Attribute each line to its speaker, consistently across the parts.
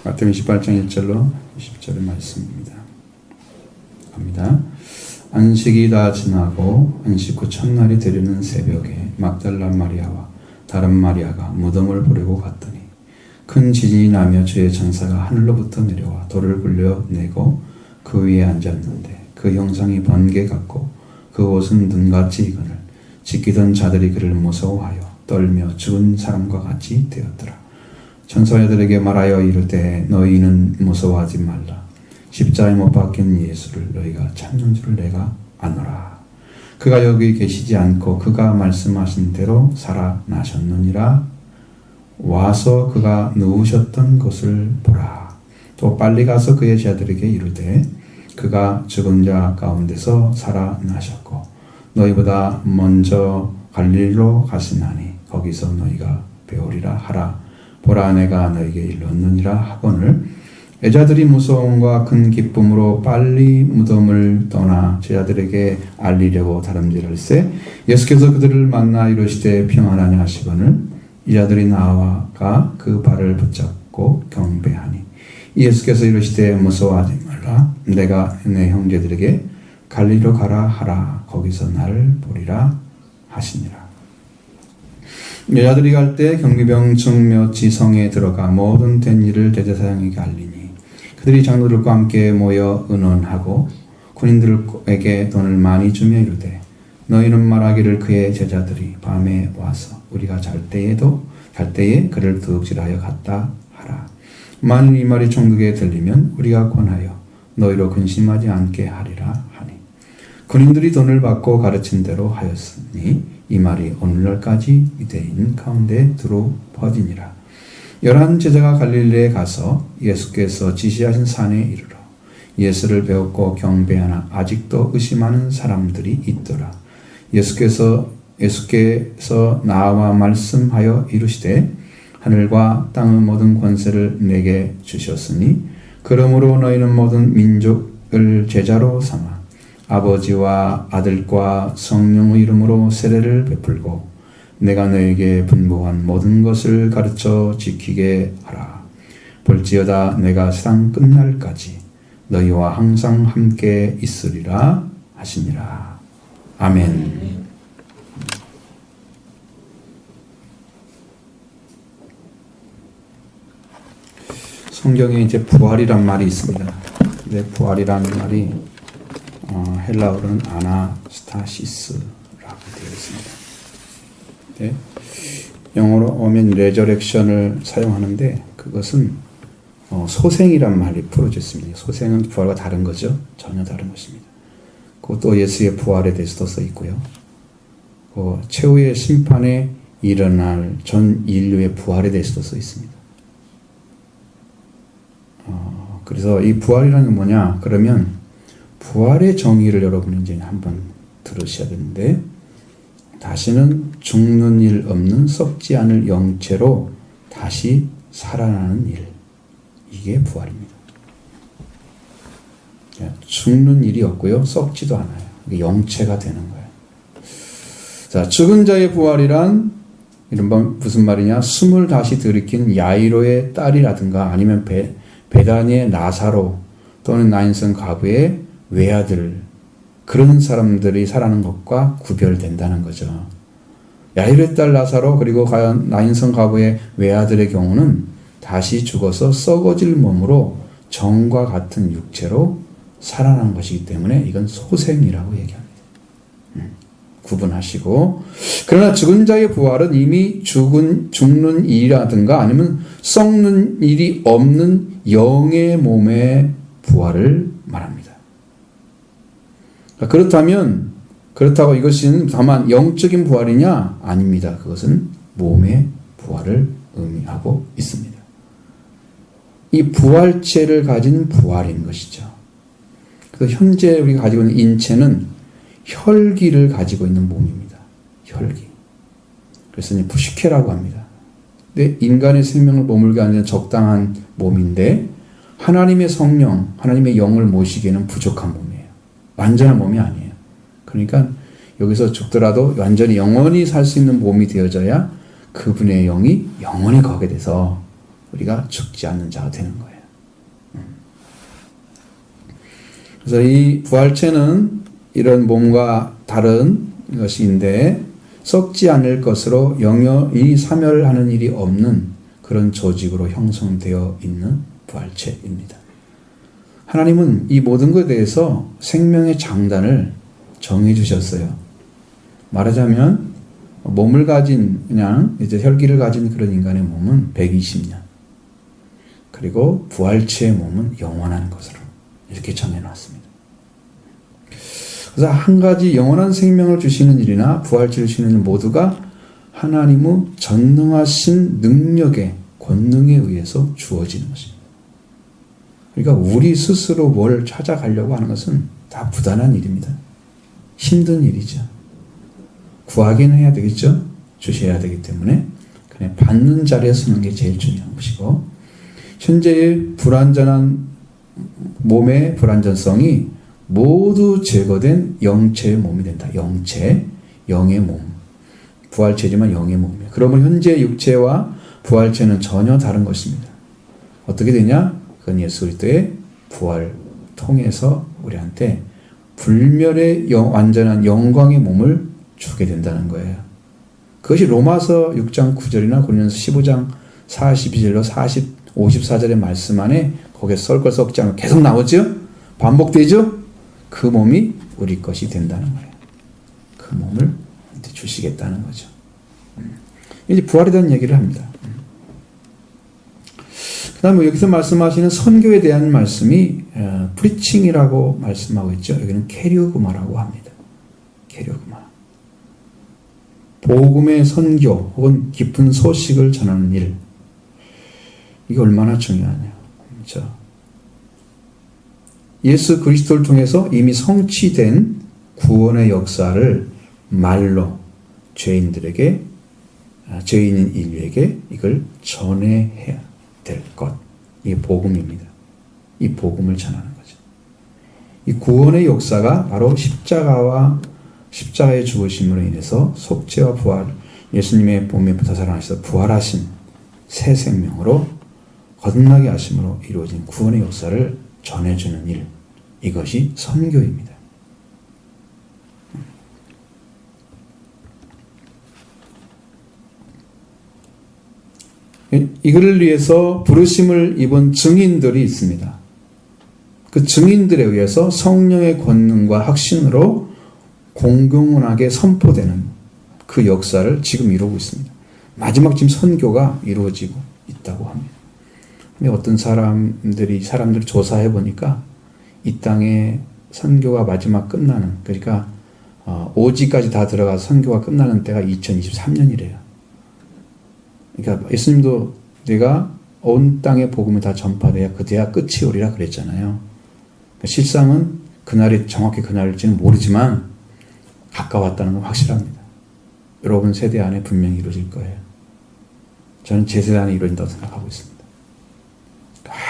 Speaker 1: 마태복음 28장 1절로 20절의 말씀입니다. 갑니다. 안식이 다 지나고 안식 후 첫날이 되려는 새벽에 막달라 마리아와 다른 마리아가 무덤을 보려고 갔더니 큰 지진이 나며 주의 천사가 하늘로부터 내려와 돌을 굴려내고 그 위에 앉았는데 그 형상이 번개 같고 그 옷은 눈같이 이거늘 지키던 자들이 그를 무서워하여 떨며 죽은 사람과 같이 되었더라. 천사들에게 말하여 이르되 너희는 무서워하지 말라. 십자가에 못 박힌 예수를 너희가 찾는 줄을 내가 아노라. 그가 여기 계시지 않고 그가 말씀하신 대로 살아나셨느니라. 와서 그가 누우셨던 곳을 보라. 또 빨리 가서 그의 제자들에게 이르되 그가 죽은 자 가운데서 살아나셨고 너희보다 먼저 갈릴리로 가시나니 거기서 너희가 배우리라 하라. 보라 내가 너희에게 일렀느니라 하거늘 제자들이 무서움과 큰 기쁨으로 빨리 무덤을 떠나 제자들에게 알리려고 다름질할세 예수께서 그들을 만나 이르시되 평안하냐 하시거늘 제자들이 나아가 그 발을 붙잡고 경배하니 예수께서 이르시되 무서워하지 말라. 내가 내 형제들에게 갈릴리로 가라 하라. 거기서 나를 보리라 하시니라. 여자들이 갈 때 경비병중 몇이 성에 들어가 모든 된 일을 대제사장에게 알리니 그들이 장로들과 함께 모여 의논하고 군인들에게 돈을 많이 주며 이르되 너희는 말하기를 그의 제자들이 밤에 와서 우리가 잘 때에 그를 도둑질하여 갔다 하라. 만일 이 말이 총독에 들리면 우리가 권하여 너희로 근심하지 않게 하리라 하니 군인들이 돈을 받고 가르친 대로 하였으니 이 말이 오늘날까지 유대인 가운데 두루 퍼지니라. 11 제자가 갈릴리에 가서 예수께서 지시하신 산에 이르러 예수를 배웠고 경배하나 아직도 의심하는 사람들이 있더라. 예수께서 나와 말씀하여 이르시되 하늘과 땅의 모든 권세를 내게 주셨으니 그러므로 너희는 모든 민족을 제자로 삼아 아버지와 아들과 성령의 이름으로 세례를 베풀고 내가 너에게 분부한 모든 것을 가르쳐 지키게 하라. 볼지어다 내가 세상 끝날까지 너희와 항상 함께 있으리라 하시니라. 아멘. 성경에 이제 부활이란 말이 있습니다. 근데 부활이라는 말이 헬라어로는 아나스타시스라고 되어 있습니다. 네. 영어로 오면 레저렉션을 사용하는데 그것은 소생이란 말이 풀어져 있습니다. 소생은 부활과 다른 거죠. 전혀 다른 것입니다. 그것도 예수의 부활에 대해서도 써 있고요. 최후의 심판에 일어날 전 인류의 부활에 대해서도 써 있습니다. 그래서 이 부활이라는 게 뭐냐? 그러면 부활의 정의를 여러분이 이제 한번 들으셔야 되는데 다시는 죽는 일 없는 썩지 않을 영체로 다시 살아나는 일. 이게 부활입니다. 죽는 일이 없고요. 썩지도 않아요. 영체가 되는 거예요. 자, 죽은 자의 부활이란 이른바 무슨 말이냐? 숨을 다시 들이킨 야이로의 딸이라든가 아니면 베다니의 나사로 또는 나인성 가부의 외아들 그런 사람들이 살아나는 것과 구별된다는 거죠. 야이로의 딸 나사로 그리고 나인성 가부의 외아들의 경우는 다시 죽어서 썩어질 몸으로 정과 같은 육체로 살아난 것이기 때문에 이건 소생이라고 얘기합니다. 구분하시고 그러나 죽은 자의 부활은 이미 죽는 일이라든가 아니면 썩는 일이 없는 영의 몸의 부활을 말합니다. 그렇다고 이것은 다만 영적인 부활이냐? 아닙니다. 그것은 몸의 부활을 의미하고 있습니다. 이 부활체를 가진 부활인 것이죠. 그래서 현재 우리가 가지고 있는 인체는 혈기를 가지고 있는 몸입니다. 혈기. 그래서 푸시케라고 합니다. 근데 인간의 생명을 머물게 하는 적당한 몸인데 하나님의 성령, 하나님의 영을 모시기에는 부족한 몸이에요. 완전한 몸이 아니에요. 그러니까 여기서 죽더라도 완전히 영원히 살 수 있는 몸이 되어져야 그분의 영이 영원히 거기에 대해서 우리가 죽지 않는 자가 되는 거예요. 그래서 이 부활체는 이런 몸과 다른 것인데 썩지 않을 것으로 영영이 사멸하는 일이 없는 그런 조직으로 형성되어 있는 부활체입니다. 하나님은 이 모든 것에 대해서 생명의 장단을 정해 주셨어요. 말하자면 몸을 가진 그냥 이제 혈기를 가진 그런 인간의 몸은 120년. 그리고 부활체의 몸은 영원한 것으로 이렇게 정해 놨습니다. 그래서 한 가지 영원한 생명을 주시는 일이나 부활체를 주시는 일 모두가 하나님의 전능하신 능력의 권능에 의해서 주어지는 것입니다. 그러니까 우리 스스로 뭘 찾아가려고 하는 것은 다 부단한 일입니다. 힘든 일이죠. 구하기는 해야 되겠죠. 주셔야 되기 때문에 그냥 받는 자리에 서는 게 제일 중요한 것이고, 현재의 불완전한 몸의 불완전성이 모두 제거된 영체의 몸이 된다. 영체, 영의 몸. 부활체지만 영의 몸이에요. 그러면 현재 육체와 부활체는 전혀 다른 것입니다. 어떻게 되냐? 그건 예수 그리스도의 부활을 통해서 우리한테 불멸의 완전한 영광의 몸을 주게 된다는 거예요. 그것이 로마서 6장 9절이나 고린도서 15장 42절로 54절의 말씀 안에 거기에 썰걸 썩지 않고 계속 나오죠? 반복되죠? 그 몸이 우리 것이 된다는 거예요. 그 몸을 주시겠다는 거죠. 이제 부활에 대한 얘기를 합니다. 그 다음에 여기서 말씀하시는 선교에 대한 말씀이 프리칭이라고 말씀하고 있죠. 여기는 캐리오그마라고 합니다. 캐리오그마. 복음의 선교 혹은 깊은 소식을 전하는 일. 이게 얼마나 중요하냐. 그렇죠? 예수 그리스도를 통해서 이미 성취된 구원의 역사를 말로 죄인들에게, 죄인인 인류에게 이걸 전해야 될 것. 이게 복음입니다. 이 복음을 전하는 거죠. 이 구원의 역사가 바로 십자가의 죽으심으로 인해서 속죄와 부활, 예수님의 몸에부터 살아나셔서 부활하신 새 생명으로 거듭나게 하심으로 이루어진 구원의 역사를 전해주는 일, 이것이 선교입니다. 이거를 위해서 부르심을 입은 증인들이 있습니다. 그 증인들에 의해서 성령의 권능과 확신으로 공공연하게 선포되는 그 역사를 지금 이루고 있습니다. 마지막 지금 선교가 이루어지고 있다고 합니다. 근데 어떤 사람들을 조사해 보니까 이 땅에 선교가 마지막 끝나는, 그러니까 오지까지 다 들어가서 선교가 끝나는 때가 2023년이래요. 그러니까 예수님도 내가 온 땅의 복음을 다 전파돼야 그때야 끝이 오리라 그랬잖아요. 그러니까 실상은 그날이 정확히 그날일지는 모르지만 가까웠다는 건 확실합니다. 여러분 세대 안에 분명히 이루어질 거예요. 저는 제 세대 안에 이루어진다고 생각하고 있습니다.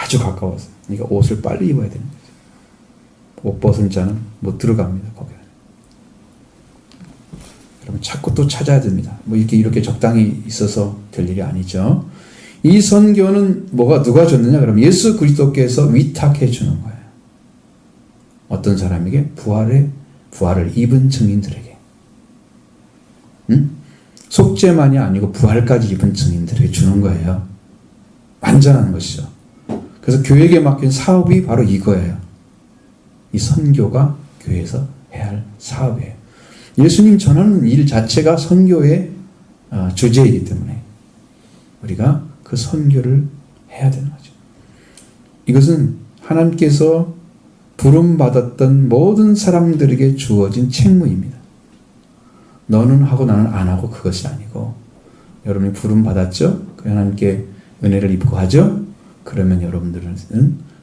Speaker 1: 아주 가까웠어요. 그러니까 옷을 빨리 입어야 되는 거죠. 옷 벗은 자는 못 들어갑니다. 거기 안에. 여러분 자꾸 또 찾아야 됩니다. 뭐 이렇게 적당히 있어서 될 일이 아니죠. 이 선교는 누가 줬느냐? 그럼 예수 그리스도께서 위탁해 주는 거예요. 어떤 사람에게? 부활을 입은 증인들에게. 속죄만이 아니고 부활까지 입은 증인들에게 주는 거예요. 완전한 것이죠. 그래서 교회에게 맡긴 사업이 바로 이거예요. 이 선교가 교회에서 해야 할 사업이에요. 예수님 전하는 일 자체가 선교의 주제이기 때문에 우리가 그 선교를 해야 되는 거죠. 이것은 하나님께서 부름받았던 모든 사람들에게 주어진 책무입니다. 너는 하고 나는 안 하고 그것이 아니고, 여러분이 부름받았죠? 하나님께 은혜를 입고 하죠? 그러면 여러분들은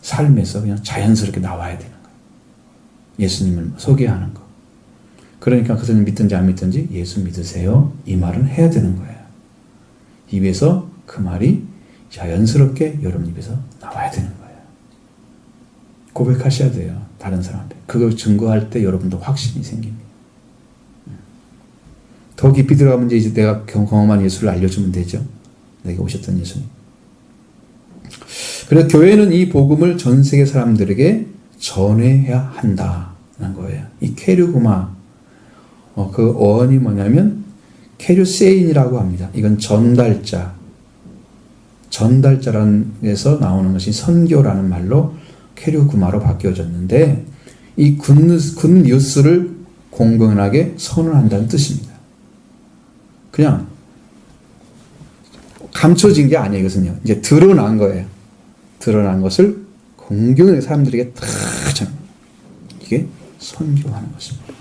Speaker 1: 삶에서 그냥 자연스럽게 나와야 되는 거예요. 예수님을 소개하는 거. 그러니까 그것을 믿든지 안 믿든지 예수 믿으세요. 이 말은 해야 되는 거예요. 입에서 그 말이 자연스럽게 여러분 입에서 나와야 되는 거예요. 고백하셔야 돼요. 다른 사람한테. 그걸 증거할 때 여러분도 확신이 생깁니다. 더 깊이 들어가면 이제 내가 경험한 예수를 알려주면 되죠. 내게 오셨던 예수님. 그래서 교회는 이 복음을 전 세계 사람들에게 전해야 한다는 거예요. 이 케르구마, 그 어원이 뭐냐면 케르세인이라고 합니다. 이건 전달자라는 데서 나오는 것이 선교라는 말로 케르구마로 바뀌어졌는데, 이 굿뉴스를 공공하게 선언한다는 뜻입니다. 그냥 감춰진 게 아니에요. 이것은요, 이제 드러난 거예요. 드러난 것을 공경하게 사람들에게 다 전, 이게 선교하는 것입니다.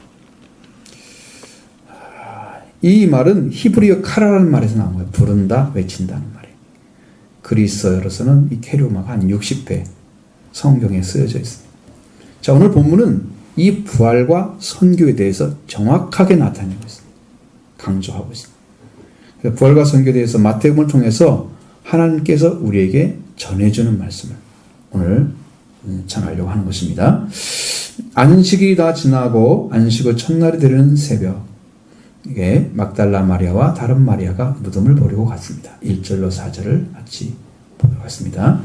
Speaker 1: 이 말은 히브리어 카라라는 말에서 나온 거예요. 부른다, 외친다는 말이에요. 그리스어로서는 이 케르구마가 한 60회 성경에 쓰여져 있습니다. 자, 오늘 본문은 이 부활과 선교에 대해서 정확하게 나타내고 있습니다. 강조하고 있습니다. 부활과 선교에 대해서 마태복음을 통해서 하나님께서 우리에게 전해주는 말씀을 오늘 전하려고 하는 것입니다. 안식이 다 지나고 안식 후 첫날이 되는 새벽에 막달라 마리아와 다른 마리아가 무덤을 보려고 갔습니다. 1절로 4절을 같이 보도록 하겠습니다.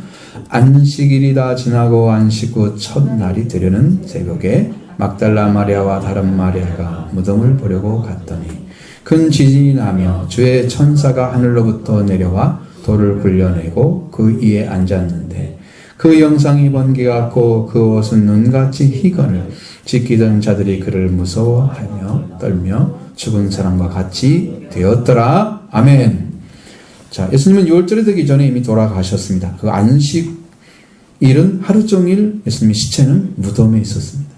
Speaker 1: 안식일이 다 지나고 안식 후 첫날이 되려는 새벽에 막달라 마리아와 다른 마리아가 무덤을 보려고 갔더니 큰 지진이 나며 주의 천사가 하늘로부터 내려와 돌을 굴려내고 그 위에 앉았는데 그 영상이 번개 같고 그 옷은 눈같이 희건을 지키던 자들이 그를 무서워하며 떨며 죽은 사람과 같이 되었더라. 아멘. 자, 예수님은 6월절이 되기 전에 이미 돌아가셨습니다. 그 안식일은 하루 종일 예수님의 시체는 무덤에 있었습니다.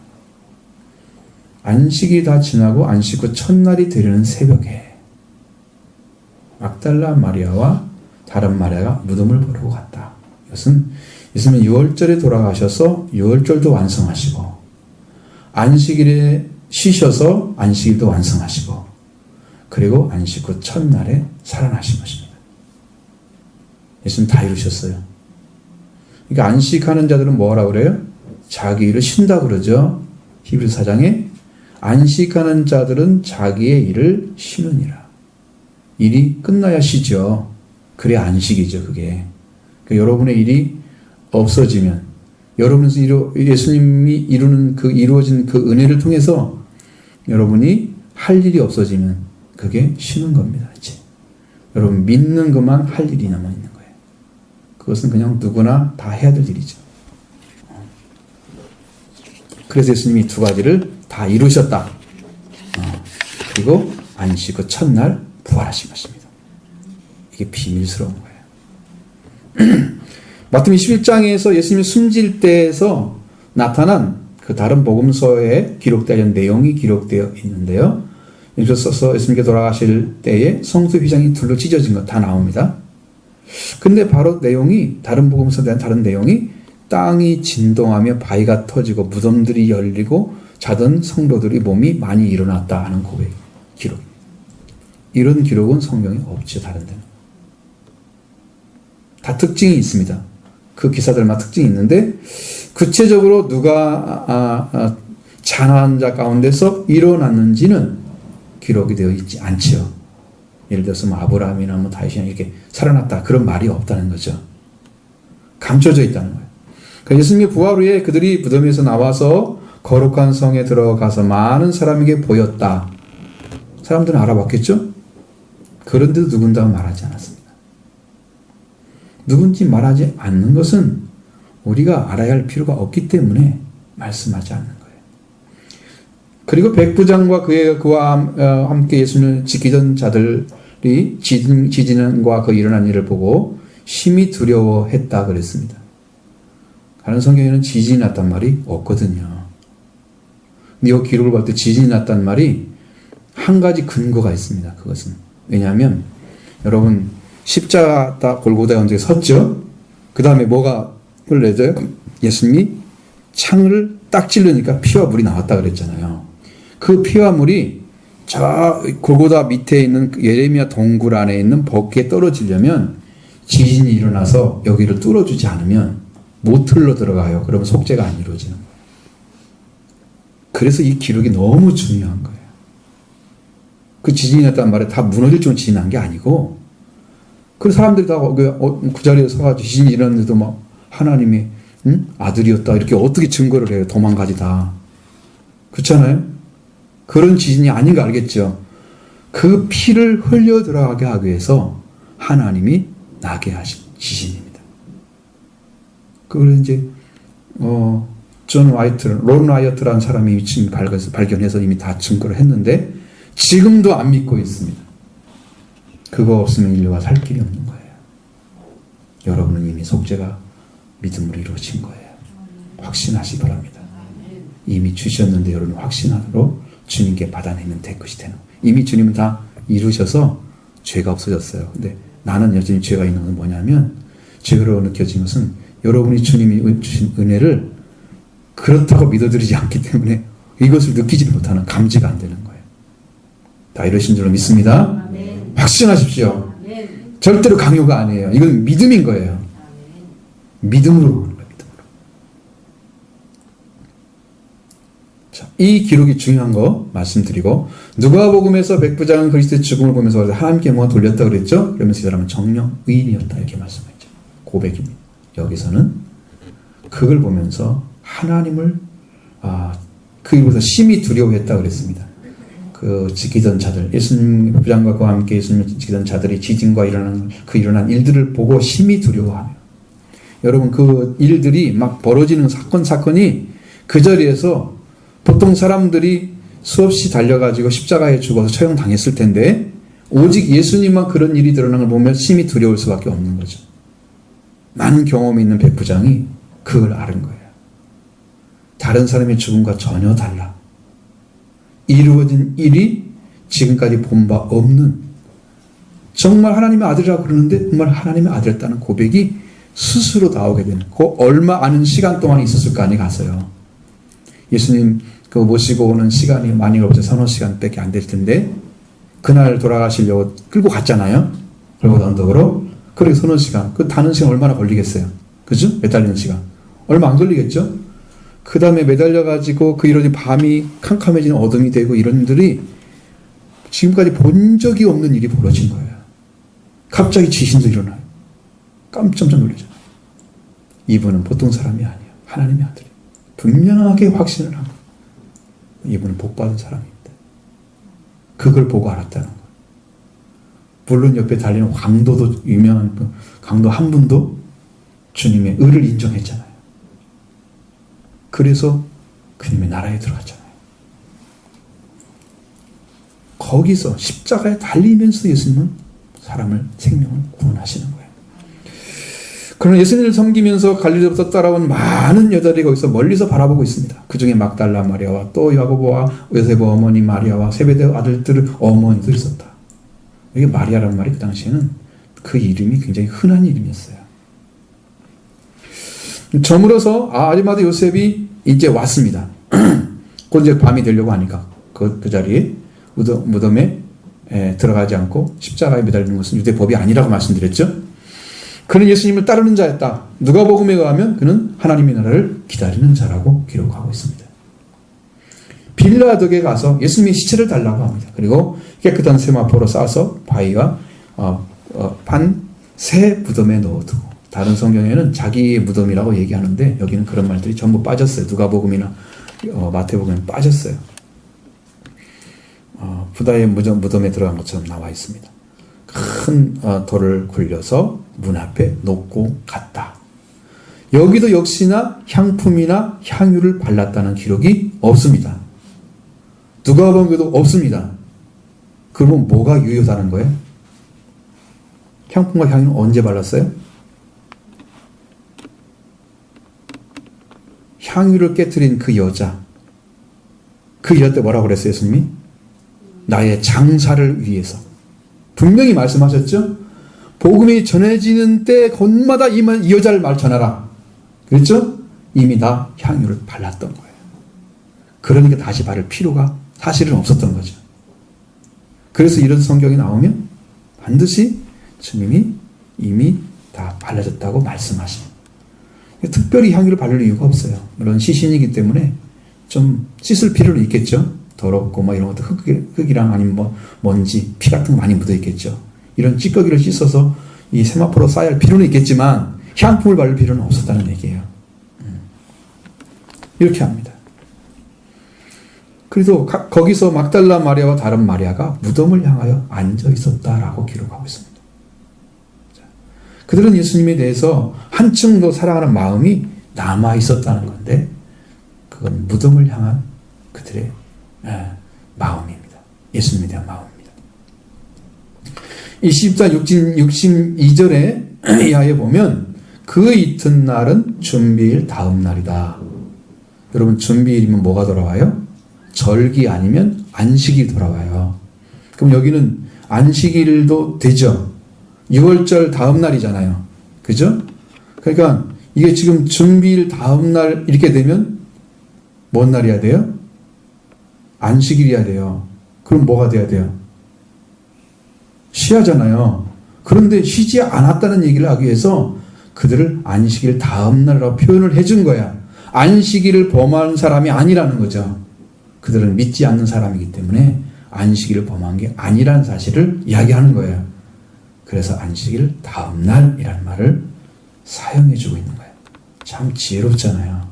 Speaker 1: 안식이 다 지나고 안식 후 첫날이 되려는 새벽에 막달라 마리아와 다른 마리아가 무덤을 보려고 갔다. 이것은 예수님은 6월절에 돌아가셔서 6월절도 완성하시고 안식일에 쉬셔서 안식일도 완성하시고 그리고 안식 후 첫날에 살아나신 것입니다. 예수님 다 이루셨어요. 그러니까 안식하는 자들은 뭐라고 그래요? 자기 일을 쉰다 그러죠. 히브리서 4장에 안식하는 자들은 자기의 일을 쉬느니라. 일이 끝나야 쉬죠. 그래야 안식이죠, 그게. 그러니까 여러분의 일이 없어지면, 여러분에서 예수님이 이루어진 그 은혜를 통해서 여러분이 할 일이 없어지면 그게 쉬는 겁니다, 이제. 여러분 믿는 것만 할 일이 남아 있는 거예요. 그것은 그냥 누구나 다 해야 될 일이죠. 그래서 예수님이 두 가지를 다 이루셨다. 그리고 안식 후 첫날 부활하신 것입니다. 이게 비밀스러운 거예요. 마태복음 21장에서 예수님이 숨질 때에서 나타난 그 다른 복음서에 기록되어 있는 내용이 기록되어 있는데요. 여기서 써서 예수님께 돌아가실 때에 성소 휘장이 둘로 찢어진 것 다 나옵니다. 근데 바로 내용이 다른 복음서에 대한 다른 내용이 땅이 진동하며 바위가 터지고 무덤들이 열리고 자던 성도들이 몸이 많이 일어났다 하는 기록. 이런 기록은 성경에 없죠. 다른 데는. 다 특징이 있습니다. 그 기사들마다 특징이 있는데 구체적으로 누가 장한 자 가운데서 일어났는지는 기록이 되어 있지 않죠. 예를 들어서 뭐 아브라함이나 뭐 다윗이나 이렇게 살아났다 그런 말이 없다는 거죠. 감춰져 있다는 거예요. 그러니까 예수님의 부활 후에 그들이 무덤에서 나와서 거룩한 성에 들어가서 많은 사람에게 보였다. 사람들은 알아봤겠죠? 그런데도 누군가는 말하지 않았습니다. 누군지 말하지 않는 것은 우리가 알아야 할 필요가 없기 때문에 말씀하지 않는 거예요. 그리고 백부장과 그와 함께 예수님을 지키던 자들이 지진과 그 일어난 일을 보고 심히 두려워했다 그랬습니다. 다른 성경에는 지진이 났단 말이 없거든요. 근데 이 기록을 볼 때 지진이 났단 말이 한 가지 근거가 있습니다. 그것은 왜냐하면 여러분 십자가 골고다 언제 섰죠? 그 다음에 뭐가 흘러져요? 예수님이 창을 딱 찔르니까 피와 물이 나왔다 그랬잖아요. 그 피와 물이 저 골고다 밑에 있는 예레미야 동굴 안에 있는 벅기에 떨어지려면 지진이 일어나서 여기를 뚫어주지 않으면 못 흘러 들어가요. 그러면 속죄가 안 이루어지는 거예요. 그래서 이 기록이 너무 중요한 거예요. 그 지진이 났단 말에 다 무너질 정도로 지진한 게 아니고 그 사람들이 다 그 자리에 서가지고 지진이 일어났는데도 막 하나님의 아들이었다 이렇게 어떻게 증거를 해요? 도망가지 다. 그렇잖아요? 그런 지진이 아닌 거 알겠죠? 그 피를 흘려 들어가게 하기 위해서 하나님이 나게 하신 지진입니다. 그걸 이제 론 와이어트라는 사람이 지금 발견해서 이미 다 증거를 했는데 지금도 안 믿고 있습니다. 그거 없으면 인류가 살 길이 없는 거예요. 여러분은 이미 속죄가 믿음으로 이루어진 거예요. 확신하시 바랍니다. 이미 주셨는데 여러분 확신으로 주님께 받아내면 될 것이 되는 거예요. 이미 주님은 다 이루셔서 죄가 없어졌어요. 근데 나는 여전히 죄가 있는 건 뭐냐면 죄로 느껴진 것은 여러분이 주님이 주신 은혜를 그렇다고 믿어드리지 않기 때문에 이것을 느끼지 못하는 감지가 안 되는 거예요. 다 이러신 줄로 믿습니다. 아멘. 확신하십시오. 아멘. 절대로 강요가 아니에요. 이건 믿음인 거예요. 아멘. 믿음으로 보는 거예요. 믿음으로. 자, 이 기록이 중요한 거 말씀드리고 누가복음에서 백부장은 그리스도의 죽음을 보면서 하나님께 영광을 돌렸다 그랬죠. 그러면서 이 사람은 정령 의인이었다 이렇게 말씀했죠. 고백입니다. 여기서는 그걸 보면서 하나님을 그보다 심히 두려워했다 그랬습니다. 그 지키던 자들, 예수님 부장과 그와 함께 예수님을 지키던 자들이 지진과 일어난 일들을 보고 심히 두려워하며 여러분 그 일들이 막 벌어지는 사건이 그 자리에서 보통 사람들이 수없이 달려가지고 십자가에 죽어서 처형당했을 텐데 오직 예수님만 그런 일이 드러난 걸 보면 심히 두려울 수밖에 없는 거죠. 많은 경험이 있는 백부장이 그걸 아는 거예요. 다른 사람의 죽음과 전혀 달라. 이루어진 일이 지금까지 본 바 없는 정말 하나님의 아들이라고 그러는데 정말 하나님의 아들이었다는 고백이 스스로 나오게 되는 그 얼마 아는 시간 동안 있었을 거 아니 가서요. 예수님 그 모시고 오는 시간이 많이 없어서 서너 시간밖에 안 될 텐데 그날 돌아가시려고 끌고 갔잖아요. 그리고 언덕으로 그리고 서너 시간 그 타는 시간 얼마나 걸리겠어요. 그죠? 매달리는 시간 얼마 안 걸리겠죠? 그 다음에 매달려가지고 그 이런 밤이 캄캄해지는 어둠이 되고 이런 일들이 지금까지 본 적이 없는 일이 벌어진 거예요. 갑자기 지진도 일어나요. 깜짝 놀라잖아요. 이분은 보통 사람이 아니에요. 하나님의 아들이에요. 분명하게 확신을 한 거예요. 이분은 복받은 사람입니다. 그걸 보고 알았다는 거예요. 물론 옆에 달리는 강도도 유명한 강도 한 분도 주님의 의를 인정했잖아요. 그래서 그님의 나라에 들어갔잖아요. 거기서 십자가에 달리면서 예수님은 사람을 생명을 구원하시는 거예요. 그러나 예수님을 섬기면서 갈릴리로부터 따라온 많은 여자들이 거기서 멀리서 바라보고 있습니다. 그 중에 막달라 마리아와 또 야고보와 요세보 어머니 마리아와 세베대 아들들 어머니도 있었다. 이게 마리아라는 말이 그 당시에는 그 이름이 굉장히 흔한 이름이었어요. 저물어서 아리마대 요셉이 이제 왔습니다. 곧 이제 밤이 되려고 하니까 그 자리에 무덤에 들어가지 않고 십자가에 매달리는 것은 유대 법이 아니라고 말씀드렸죠. 그는 예수님을 따르는 자였다. 누가복음에 의하면 그는 하나님의 나라를 기다리는 자라고 기록하고 있습니다. 빌라덕에 가서 예수님의 시체를 달라고 합니다. 그리고 깨끗한 세마포로 싸서 바위와 판 새 무덤에 넣어두고 다른 성경에는 자기의 무덤이라고 얘기하는데 여기는 그런 말들이 전부 빠졌어요. 누가복음이나 마태복음에 빠졌어요. 부다의 무덤에 들어간 것처럼 나와 있습니다. 큰 돌을 굴려서 문 앞에 놓고 갔다. 여기도 역시나 향품이나 향유를 발랐다는 기록이 없습니다. 누가복음에도 없습니다. 그러면 뭐가 유효하다는 거예요? 향품과 향유는 언제 발랐어요? 향유를 깨트린 그 여자 때 뭐라고 그랬어요, 예수님이? 나의 장사를 위해서. 분명히 말씀하셨죠? 복음이 전해지는 때 곳마다 이 여자를 말 전하라. 그랬죠? 이미 다 향유를 발랐던 거예요. 그러니까 다시 바를 필요가 사실은 없었던 거죠. 그래서 이런 성경이 나오면 반드시 주님이 이미 다 발라졌다고 말씀하십니다. 특별히 향유를 바를 이유가 없어요. 물론 시신이기 때문에 좀 씻을 필요는 있겠죠. 더럽고 뭐 이런 것도 흙이랑 아니면 뭐 먼지, 피 같은 거 많이 묻어 있겠죠. 이런 찌꺼기를 씻어서 이 세마포로 쌓아야 할 필요는 있겠지만 향품을 바를 필요는 없었다는 얘기예요. 이렇게 합니다. 그래도 거기서 막달라 마리아와 다른 마리아가 무덤을 향하여 앉아 있었다라고 기록하고 있습니다. 그들은 예수님에 대해서 한층 더 사랑하는 마음이 남아 있었다는 건데, 그건 무덤을 향한 그들의 마음입니다. 예수님에 대한 마음입니다. 62절에 이하에 보면 그 이튿날은 준비일 다음 날이다. 여러분, 준비일이면 뭐가 돌아와요? 절기 아니면 안식이 돌아와요. 그럼 여기는 안식일도 되죠. 6월절 다음 날이잖아요. 그죠? 그러니까 이게 지금 준비일 다음 날 이렇게 되면 뭔 날이어야 돼요? 안식일이어야 돼요. 그럼 뭐가 돼야 돼요? 쉬하잖아요. 그런데 쉬지 않았다는 얘기를 하기 위해서 그들을 안식일 다음 날이라고 표현을 해준 거야. 안식일을 범한 사람이 아니라는 거죠. 그들은 믿지 않는 사람이기 때문에 안식일을 범한 게 아니라는 사실을 이야기하는 거예요. 그래서 안식일 다음 날이라는 말을 사용해 주고 있는 거예요. 참 지혜롭잖아요.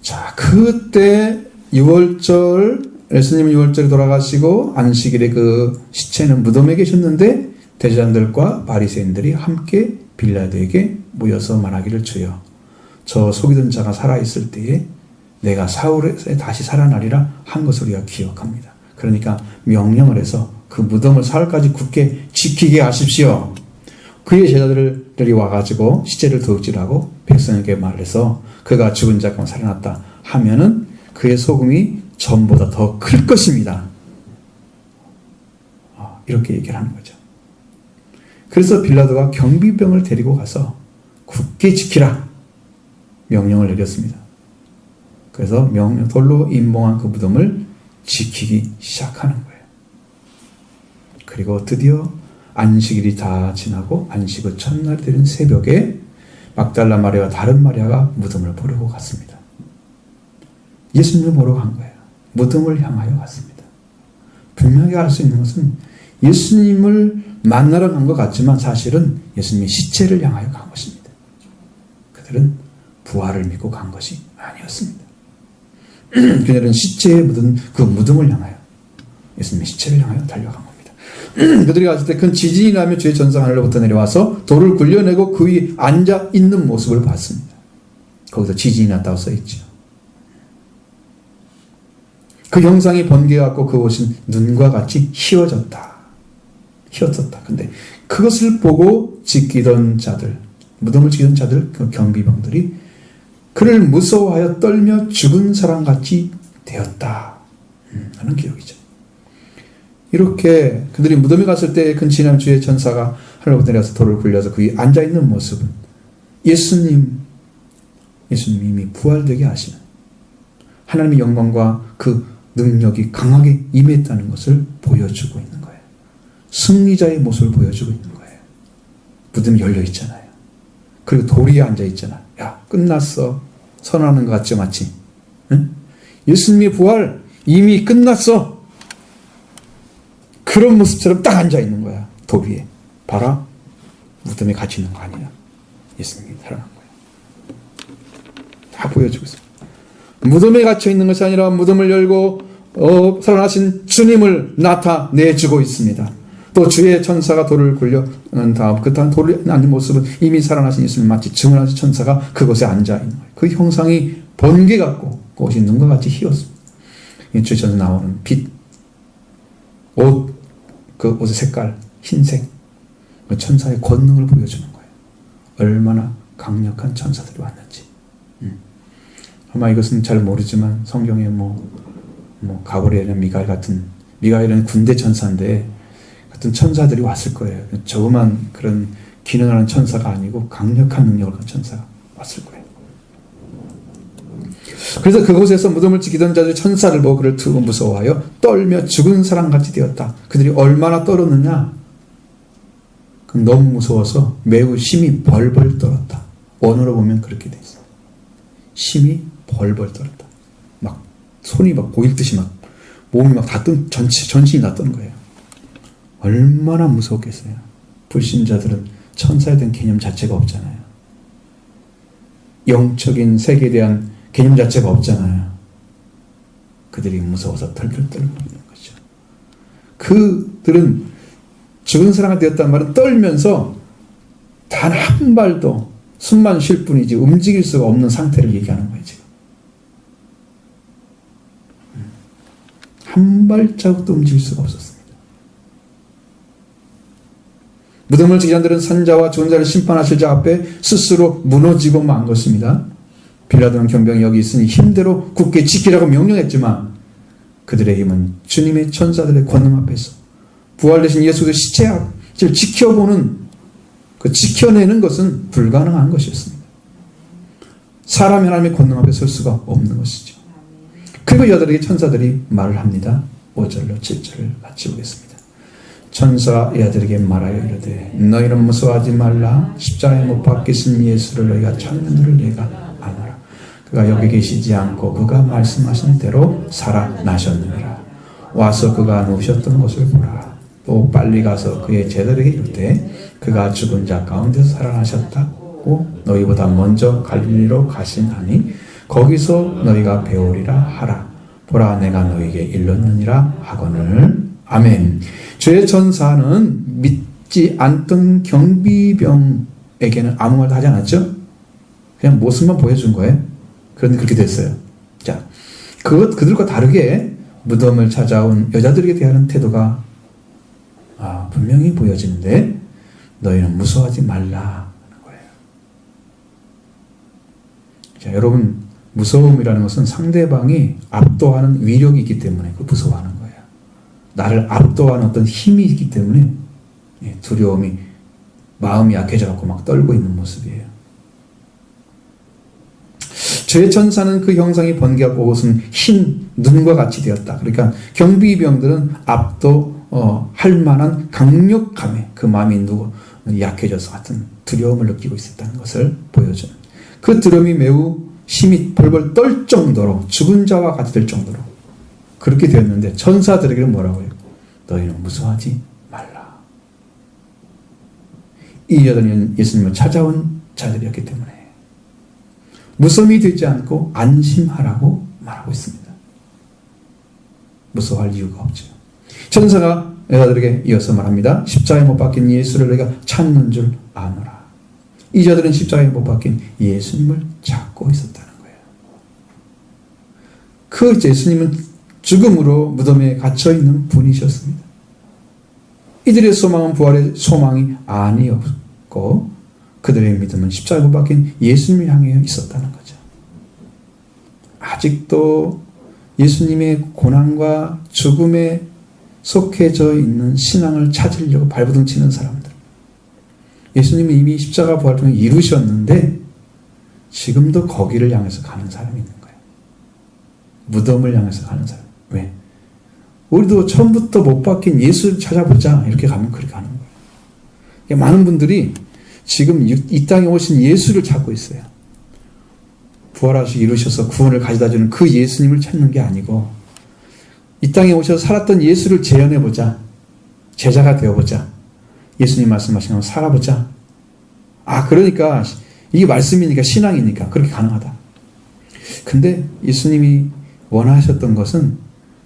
Speaker 1: 자, 그때 6월절, 예수님은 6월절에 돌아가시고 안식일에 그 시체는 무덤에 계셨는데 대제사장들과 바리새인들이 함께 빌라도에게 모여서 말하기를, 주여, 저 속이던 자가 살아있을 때에 내가 사울에 다시 살아나리라 한 것을 우리가 기억합니다. 그러니까 명령을 해서 그 무덤을 사흘까지 굳게 지키게 하십시오. 그의 제자들이 와가지고 시체를 도둑질하고 백성에게 말해서 그가 죽은 자 가운데 살아났다 하면은 그의 소금이 전보다 더 클 것입니다. 이렇게 얘기를 하는 거죠. 그래서 빌라도가 경비병을 데리고 가서 굳게 지키라 명령을 내렸습니다. 그래서 돌로 임봉한 그 무덤을 지키기 시작하는 거예요. 그리고 드디어 안식일이 다 지나고 안식 후 첫날 되는 새벽에 막달라 마리아와 다른 마리아가 무덤을 보려고 갔습니다. 예수님을 보러 간 거예요. 무덤을 향하여 갔습니다. 분명히 알 수 있는 것은 예수님을 만나러 간 것 같지만 사실은 예수님의 시체를 향하여 간 것입니다. 그들은 부활을 믿고 간 것이 아니었습니다. 그들은 시체에 묻은 그 무덤을 향하여, 예수님의 시체를 향하여 달려간 겁니다. 그들이 갔을 때 큰 지진이 나며 주의 전사가 하늘로부터 내려와서 돌을 굴려내고 그 위에 앉아 있는 모습을 봤습니다. 거기서 지진이 났다고 써있죠. 그 형상이 번개같고 그 옷은 눈과 같이 휘어졌다. 근데 그것을 보고 지키던 자들, 무덤을 지키던 자들, 그 경비병들이 그를 무서워하여 떨며 죽은 사람같이 되었다 하는 기록이죠. 이렇게 그들이 무덤에 갔을 때 근친한 주의 천사가 하늘로부터 내려서 돌을 굴려서 그 위에 앉아있는 모습은 예수님이 이미 부활되게 하시는 하나님의 영광과 그 능력이 강하게 임했다는 것을 보여주고 있는 거예요. 승리자의 모습을 보여주고 있는 거예요. 무덤이 열려 있잖아요. 그리고 돌 위에 앉아 있잖아. 야, 끝났어. 선언하는 것 같죠, 마치. 응? 예수님의 부활 이미 끝났어. 그런 모습처럼 딱 앉아 있는 거야. 돌 위에. 봐라. 무덤에 갇혀 있는 거 아니야. 예수님이 살아난 거야. 다 보여주고 있어. 무덤에 갇혀 있는 것이 아니라 무덤을 열고 살아나신 주님을 나타내주고 있습니다. 또 주의 천사가 돌을 굴려는 다음 그 다음 돌에 앉은 모습은 이미 살아나신 예수님 마치 증언하신 천사가 그곳에 앉아 있는 거예요. 그 형상이 번개 같고 그것이 눈과 같이 휘었습니다. 주의 천사 나오는 빛, 옷, 그 옷의 색깔, 흰색, 그 천사의 권능을 보여주는 거예요. 얼마나 강력한 천사들이 왔는지. 아마 이것은 잘 모르지만 성경에 가브리엘이나 미가엘은 군대 천사인데 같은 천사들이 왔을 거예요. 저그만 그런 기능하는 천사가 아니고 강력한 능력을 가진 천사가 왔을 거예요. 그래서 그곳에서 무덤을 지키던 자들이 천사를 보고 그를 두고 무서워하여 떨며 죽은 사람같이 되었다. 그들이 얼마나 떨었느냐? 너무 무서워서 매우 심히 벌벌 떨었다. 원어로 보면 그렇게 돼 있어요. 심히 벌벌 떨었다. 막 손이 막 보일 듯이 막 몸이 막 다 전신이 다 떠는 거예요. 얼마나 무서웠겠어요. 불신자들은 천사에 대한 개념 자체가 없잖아요. 영적인 세계에 대한 개념 자체가 없잖아요. 그들이 무서워서 덜덜 떨고 있는 거죠. 그들은 죽은 사람이 되었다는 말은 떨면서 단 한 발도 숨만 쉴 뿐이지 움직일 수가 없는 상태를 얘기하는 거예요. 지금 한 발자국도 움직일 수가 없었습니다. 무덤을 지킨 자들은 산자와 죽은 자를 심판하실 자 앞에 스스로 무너지고 만 것입니다. 빌라도는 경병이 여기 있으니 힘대로 굳게 지키라고 명령했지만 그들의 힘은 주님의 천사들의 권능 앞에서 부활되신 예수의 시체를 지켜보는 그 지켜내는 것은 불가능한 것이었습니다. 사람이 하나님의 권능 앞에 설 수가 없는 것이죠. 그리고 여자들에게 천사들이 말을 합니다. 5절로 7절을 같이 보겠습니다. 천사가 여자들에게 말하여 이르되 너희는 무서워하지 말라. 십자가에 못 박히신 예수를 너희가 찾는 줄을 내가 아노라. 그가 여기 계시지 않고 그가 말씀하신 대로 살아나셨느니라. 와서 그가 누우셨던 곳을 보라. 또 빨리 가서 그의 제자들에게 이르되 그가 죽은 자 가운데서 살아나셨다고 너희보다 먼저 갈릴리로 가시나니 거기서 너희가 배우리라 하라. 보라 내가 너희에게 일렀느니라 하거늘. 아멘. 주의 천사는 믿지 않던 경비병에게는 아무 말도 하지 않았죠? 그냥 모습만 보여준 거예요. 그런데 그렇게 됐어요. 자, 그들과 다르게 무덤을 찾아온 여자들에게 대하는 태도가 분명히 보여지는데 너희는 무서워하지 말라 하는 거예요. 자, 여러분 무서움이라는 것은 상대방이 압도하는 위력이 있기 때문에 그 무서워하는 거예요. 나를 압도하는 어떤 힘이 있기 때문에 두려움이 마음이 약해져갖고 막 떨고 있는 모습이에요. 주의 천사는 그 형상이 번개하고 옷은 흰 눈과 같이 되었다. 그러니까 경비병들은 압도할 만한 강력함에 그 마음이 약해져서 같은 두려움을 느끼고 있었다는 것을 보여주는, 그 두려움이 매우 심히 벌벌 떨 정도로 죽은 자와 같이 될 정도로 그렇게 되었는데 천사들에게는 뭐라고 해요? 너희는 무서워하지 말라. 이 여자는 예수님을 찾아온 자들이었기 때문에 무서움이 되지 않고 안심하라고 말하고 있습니다. 무서워할 이유가 없죠. 천사가 여자들에게 이어서 말합니다. 십자가에 못 박힌 예수를 내가 찾는 줄 아노라. 이 자들은 십자가에 못 박힌 예수님을 찾고 있었다는 거예요. 그 예수님은 죽음으로 무덤에 갇혀있는 분이셨습니다. 이들의 소망은 부활의 소망이 아니었고 그들의 믿음은 십자가에 못 박힌 예수님을 향해 있었다는 거죠. 아직도 예수님의 고난과 죽음에 속해져 있는 신앙을 찾으려고 발버둥 치는 사람들, 예수님은 이미 십자가 부활을 이루셨는데 지금도 거기를 향해서 가는 사람이 있는 거예요. 무덤을 향해서 가는 사람. 왜? 우리도 처음부터 못 박힌 예수를 찾아보자 이렇게 가면 그렇게 가는 거예요. 많은 분들이 지금 이 땅에 오신 예수를 찾고 있어요. 부활하시고 이루셔서 구원을 가져다주는 그 예수님을 찾는 게 아니고 이 땅에 오셔서 살았던 예수를 재현해보자. 제자가 되어보자. 예수님 말씀하신 대로 살아보자. 그러니까 이게 말씀이니까 신앙이니까 그렇게 가능하다. 근데 예수님이 원하셨던 것은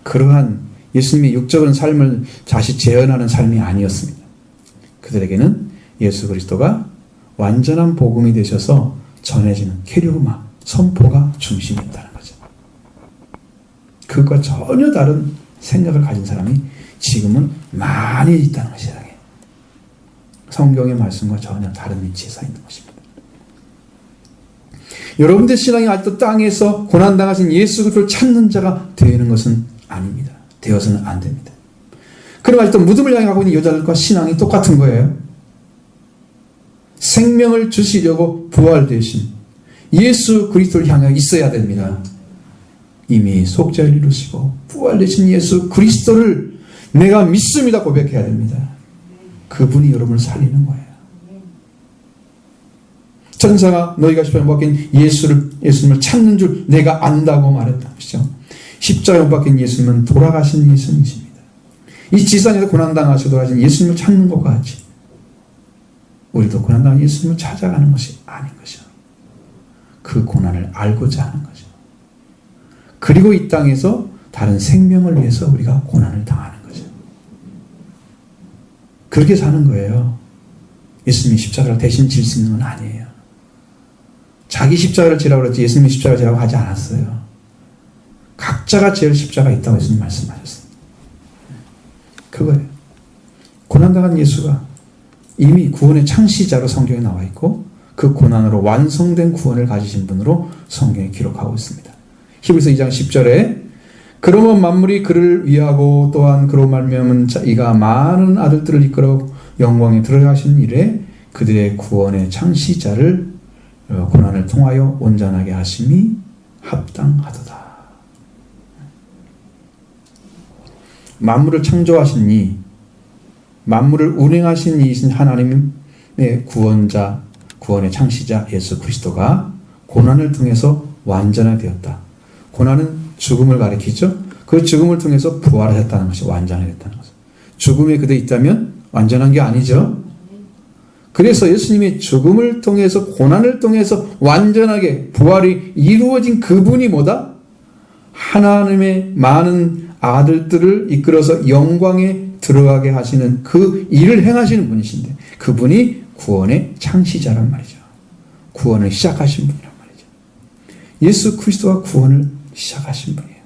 Speaker 1: 그러한 예수님의 육적인 삶을 다시 재현하는 삶이 아니었습니다. 그들에게는 예수 그리스도가 완전한 복음이 되셔서 전해지는 캐리그마, 선포가 중심이었다는 거죠. 그것과 전혀 다른 생각을 가진 사람이 지금은 많이 있다는 것이에요. 성경의 말씀과 전혀 다른 위치에 서 있는 것입니다. 여러분들 신앙이 아직도 땅에서 고난당하신 예수 그리스도를 찾는 자가 되는 것은 아닙니다. 되어서는 안 됩니다. 그럼 아직도 무덤을 향해 가고 있는 여자들과 신앙이 똑같은 거예요. 생명을 주시려고 부활되신 예수 그리스도를 향해 있어야 됩니다. 이미 속죄를 이루시고 부활되신 예수 그리스도를 내가 믿습니다 고백해야 됩니다. 그분이 여러분을 살리는 거예요. 천사가 너희가 십자가에 못 박힌 예수님을 찾는 줄 내가 안다고 말했다. 그렇죠? 십자가에 못 박힌 예수님은 돌아가신 예수님이십니다. 이 지상에서 고난당하셔도 하신 예수님을 찾는 것과 같이 우리도 고난당한 예수님을 찾아가는 것이 아닌 것이요. 그 고난을 알고자 하는 거죠. 그리고 이 땅에서 다른 생명을 위해서 우리가 고난을 당하는 거죠. 그렇게 사는 거예요. 예수님이 십자가를 대신 질 수 있는 건 아니에요. 자기 십자가를 지라고 그랬지 예수님이 십자가를 지라고 하지 않았어요. 각자가 질 십자가 있다고 예수님 말씀하셨어요. 그거예요. 고난당한 예수가 이미 구원의 창시자로 성경에 나와 있고 그 고난으로 완성된 구원을 가지신 분으로 성경에 기록하고 있습니다. 히브리서 2장 10절에 그러면 만물이 그를 위하고 또한 그로 말미암은 이가 많은 아들들을 이끌어 영광에 들어가신 이래 그들의 구원의 창시자를 고난을 통하여 온전하게 하심이 합당하도다. 만물을 창조하신 이, 만물을 운행하신 이이신 하나님의 구원자, 구원의 창시자 예수 그리스도가 고난을 통해서 완전하게 되었다. 고난은 죽음을 가리키죠. 그 죽음을 통해서 부활하셨다는 것이 완전하게 됐다는 것이죠. 죽음에 그대 있다면 완전한 게 아니죠. 그래서 예수님이 죽음을 통해서 고난을 통해서 완전하게 부활이 이루어진 그분이 뭐다? 하나님의 많은 아들들을 이끌어서 영광에 들어가게 하시는 그 일을 행하시는 분이신데 그분이 구원의 창시자란 말이죠. 구원을 시작하신 분이란 말이죠. 예수 그리스도가 구원을 시작하신 분이에요.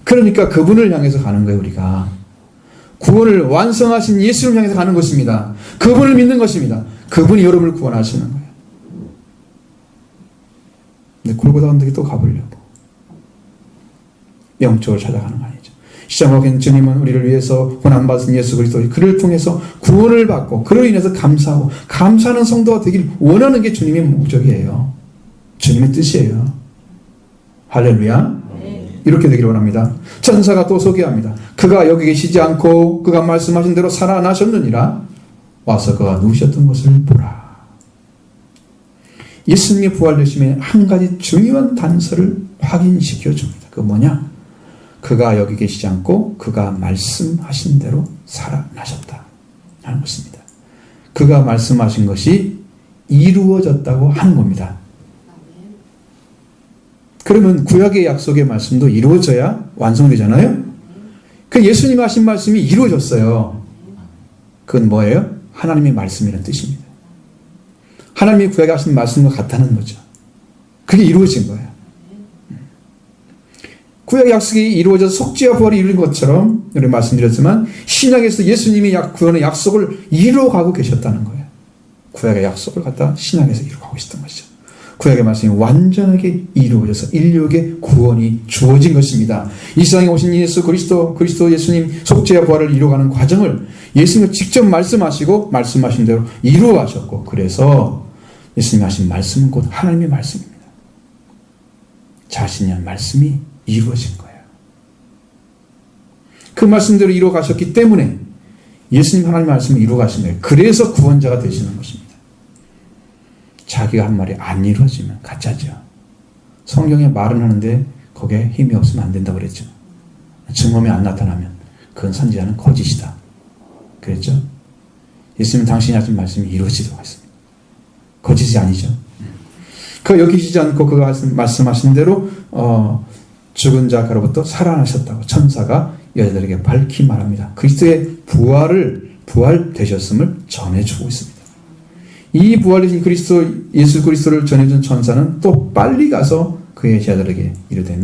Speaker 1: 그러니까 그분을 향해서 가는 거예요. 우리가 구원을 완성하신 예수를 향해서 가는 것입니다. 그분을 믿는 것입니다. 그분이 여러분을 구원하시는 거예요. 근데 골고다 언덕에 또 가보려고 영적으로 찾아가는 거 아니죠. 시작하긴 주님은 우리를 위해서 고난받으신 예수 그리스도 그를 통해서 구원을 받고 그로 인해서 감사하고 감사하는 성도가 되길 원하는 게 주님의 목적이에요. 주님의 뜻이에요. 할렐루야. 이렇게 되기를 원합니다. 천사가 또 소개합니다. 그가 여기 계시지 않고 그가 말씀하신 대로 살아나셨느니라. 와서 그가 누우셨던 것을 보라. 예수님의 부활되심에 한 가지 중요한 단서를 확인시켜 줍니다. 그거 뭐냐? 그가 여기 계시지 않고 그가 말씀하신 대로 살아나셨다 하는 것입니다. 그가 말씀하신 것이 이루어졌다고 하는 겁니다. 그러면 구약의 약속의 말씀도 이루어져야 완성되잖아요. 그 예수님이 하신 말씀이 이루어졌어요. 그건 뭐예요? 하나님의 말씀이라는 뜻입니다. 하나님이 구약에 하신 말씀과 같다는 거죠. 그게 이루어진 거예요. 구약의 약속이 이루어져서 속죄와 부활이 이루어진 것처럼 우리 말씀드렸지만 신약에서 예수님이 구원의 약속을 이루어가고 계셨다는 거예요. 구약의 약속을 갖다 신약에서 이루어가고 있었던 것이죠. 구약의 말씀이 완전하게 이루어져서 인류에게 구원이 주어진 것입니다. 이 세상에 오신 예수 그리스도 예수님 속죄와 부활을 이루어가는 과정을 예수님이 직접 말씀하시고 말씀하신 대로 이루어가셨고 그래서 예수님이 하신 말씀은 곧 하나님의 말씀입니다. 자신이 한 말씀이 이루어진 거예요. 그 말씀대로 이루어가셨기 때문에 예수님 하나님의 말씀을 이루어가신 거예요. 그래서 구원자가 되시는 것입니다. 자기가 한 말이 안 이루어지면 가짜죠. 성경에 말은 하는데 거기에 힘이 없으면 안 된다고 그랬죠. 증거이 안 나타나면 그건 선지자는 거짓이다. 그랬죠. 예수님은 당신이 하신 말씀이 이루어지도록 했습니다. 거짓이 아니죠. 그 여기 계시지 않고 그가 말씀하신 대로 죽은 자가로부터 살아나셨다고 천사가 여자들에게 밝히 말합니다. 그리스도의 부활되셨음을 전해주고 있습니다. 이 부활되신 예수 그리스도를 전해준 천사는 또 빨리 가서 그의 제자들에게 이르되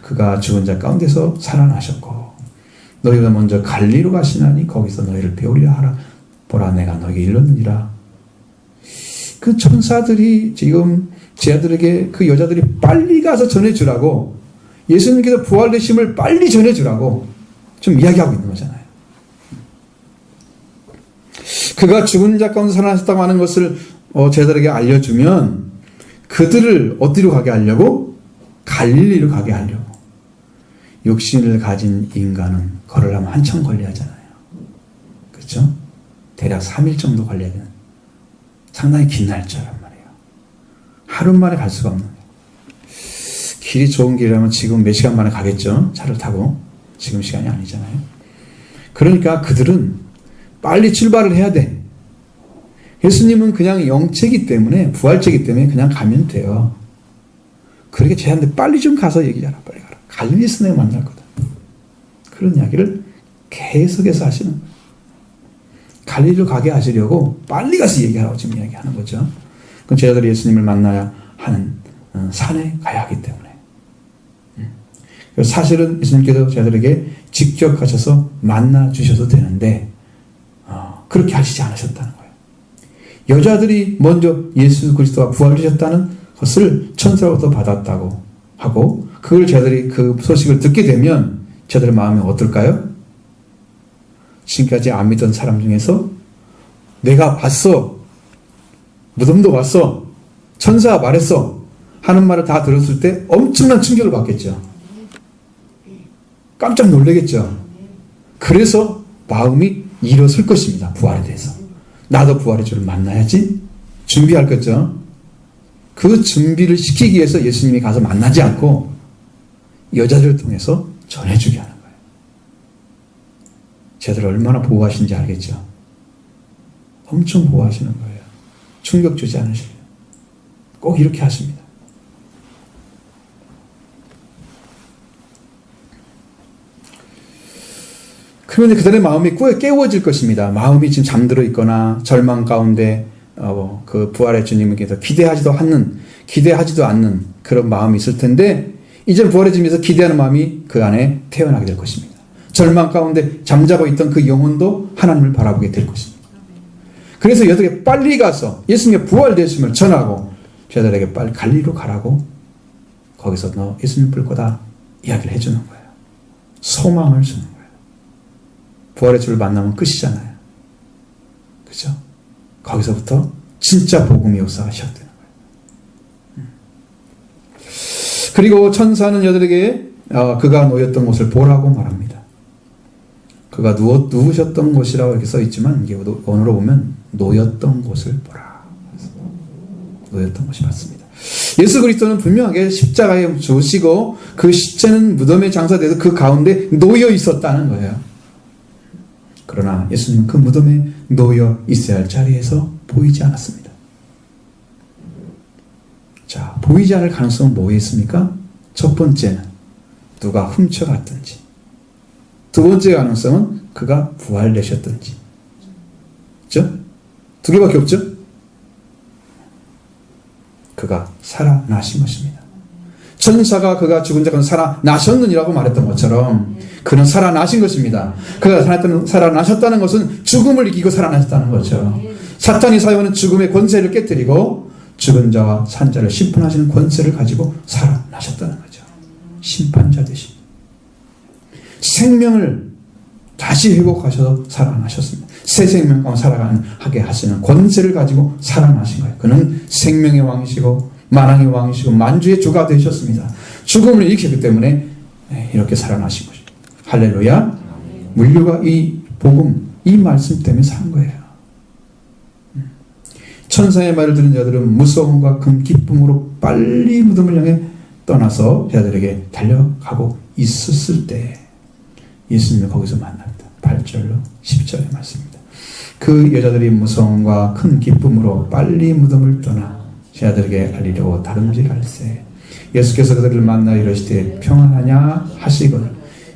Speaker 1: 그가 죽은 자 가운데서 살아나셨고 너희가 먼저 갈리로 가시나니 거기서 너희를 배우리라 하라. 보라 내가 너희에게 일렀느니라. 그 천사들이 지금 제자들에게 그 여자들이 빨리 가서 전해주라고 예수님께서 부활되심을 빨리 전해주라고 좀 이야기하고 있는 거잖아요. 그가 죽은 자 가운데 살아나셨다고 하는 것을 제자들에게 알려주면 그들을 어디로 가게 하려고? 갈릴리로 가게 하려고. 육신을 가진 인간은 걸으려면 한참 걸려야 하잖아요. 그렇죠? 대략 3일 정도 걸려야 되는 상당히 긴 날짜란 말이에요. 하루 만에 갈 수가 없는 거예요. 길이 좋은 길이라면 지금 몇 시간 만에 가겠죠? 차를 타고. 지금 시간이 아니잖아요. 그러니까 그들은 빨리 출발을 해야 돼. 예수님은 그냥 영체이기 때문에, 부활체이기 때문에 그냥 가면 돼요. 그렇게 제한테 빨리 좀 가서 얘기하라. 빨리 가라. 갈릴리에서 내가 만날 거다. 그런 이야기를 계속해서 하시는 거예요. 갈릴리로 가게 하시려고 빨리 가서 얘기하라고 지금 이야기하는 거죠. 그럼 제자들이 예수님을 만나야 하는 산에 가야 하기 때문에. 사실은 예수님께서 제자들에게 직접 가셔서 만나 주셔도 되는데 그렇게 하시지 않으셨다는 거예요. 여자들이 먼저 예수 그리스도가 부활되셨다는 것을 천사로부터 받았다고 하고 그걸 제자들이 그 소식을 듣게 되면 제자들의 마음이 어떨까요? 지금까지 안 믿던 사람 중에서 내가 봤어, 무덤도 봤어, 천사가 말했어 하는 말을 다 들었을 때 엄청난 충격을 받겠죠. 깜짝 놀라겠죠. 그래서 마음이 일어설 것입니다. 부활에 대해서. 나도 부활의 주를 만나야지 준비할 거죠. 그 준비를 시키기 위해서 예수님이 가서 만나지 않고 여자들을 통해서 전해주게 하는 거예요. 쟤들 얼마나 보호하시는지 알겠죠. 엄청 보호하시는 거예요. 충격 주지 않으시려고. 꼭 이렇게 하십니다. 그러면 그들의 마음이 깨워질 것입니다. 마음이 지금 잠들어 있거나 절망 가운데 그 부활의 주님께서 기대하지도 않는 그런 마음이 있을 텐데 이제 부활의 주님에서 기대하는 마음이 그 안에 태어나게 될 것입니다. 절망 가운데 잠자고 있던 그 영혼도 하나님을 바라보게 될 것입니다. 그래서 여들에게 빨리 가서 예수님의 부활되심을 전하고 저들에게 빨리 갈릴리로 가라고 거기서 너 예수님 볼 거다 이야기를 해주는 거예요. 소망을 주는 거예요. 부활의 주를 만나면 끝이잖아요. 그렇죠? 거기서부터 진짜 복음의 역사가 시작되는 거예요. 그리고 천사는 여들에게 그가 놓였던 곳을 보라고 말합니다. 그가 누우셨던 곳이라고 이렇게 써있지만 이게 원어로 보면 놓였던 곳을 보라. 놓였던 곳이 맞습니다. 예수 그리스도는 분명하게 십자가에 죽으시고 그 시체는 무덤에 장사돼서 그 가운데 놓여 있었다는 거예요. 그러나 예수님은 그 무덤에 놓여 있어야 할 자리에서 보이지 않았습니다. 자, 보이지 않을 가능성은 뭐였습니까? 첫 번째는 누가 훔쳐갔든지, 두 번째 가능성은 그가 부활되셨든지. 그렇죠? 두 개밖에 없죠? 그가 살아나신 것입니다. 천사가 그가 죽은 자 가운데 살아나셨느니라고 말했던 것처럼 그는 살아나신 것입니다. 그가 살아나셨다는 것은 죽음을 이기고 살아나셨다는 거죠. 사탄이 사용하는 죽음의 권세를 깨뜨리고 죽은 자와 산 자를 심판하시는 권세를 가지고 살아나셨다는 거죠. 심판자 되신 생명을 다시 회복하셔서 살아나셨습니다. 새 생명 가운데 살아가게 하시는 권세를 가지고 살아나신 거예요. 그는 생명의 왕이시고 만왕의 왕이시고 만주의 주가 되셨습니다. 죽음을 일으켰기 때문에 이렇게 살아나신 것입니다. 할렐루야. 물류가 이 복음, 이 말씀 때문에 산 거예요. 천사의 말을 들은 자들은 무서움과 큰 기쁨으로 빨리 무덤을 향해 떠나서 자들에게 달려가고 있었을 때 예수님을 거기서 만납니다. 8절로 10절의 말씀입니다. 그 여자들이 무서움과 큰 기쁨으로 빨리 무덤을 떠나 제자들에게 알리려고 다름질할세. 예수께서 그들을 만나 이르시되 평안하냐 하시거늘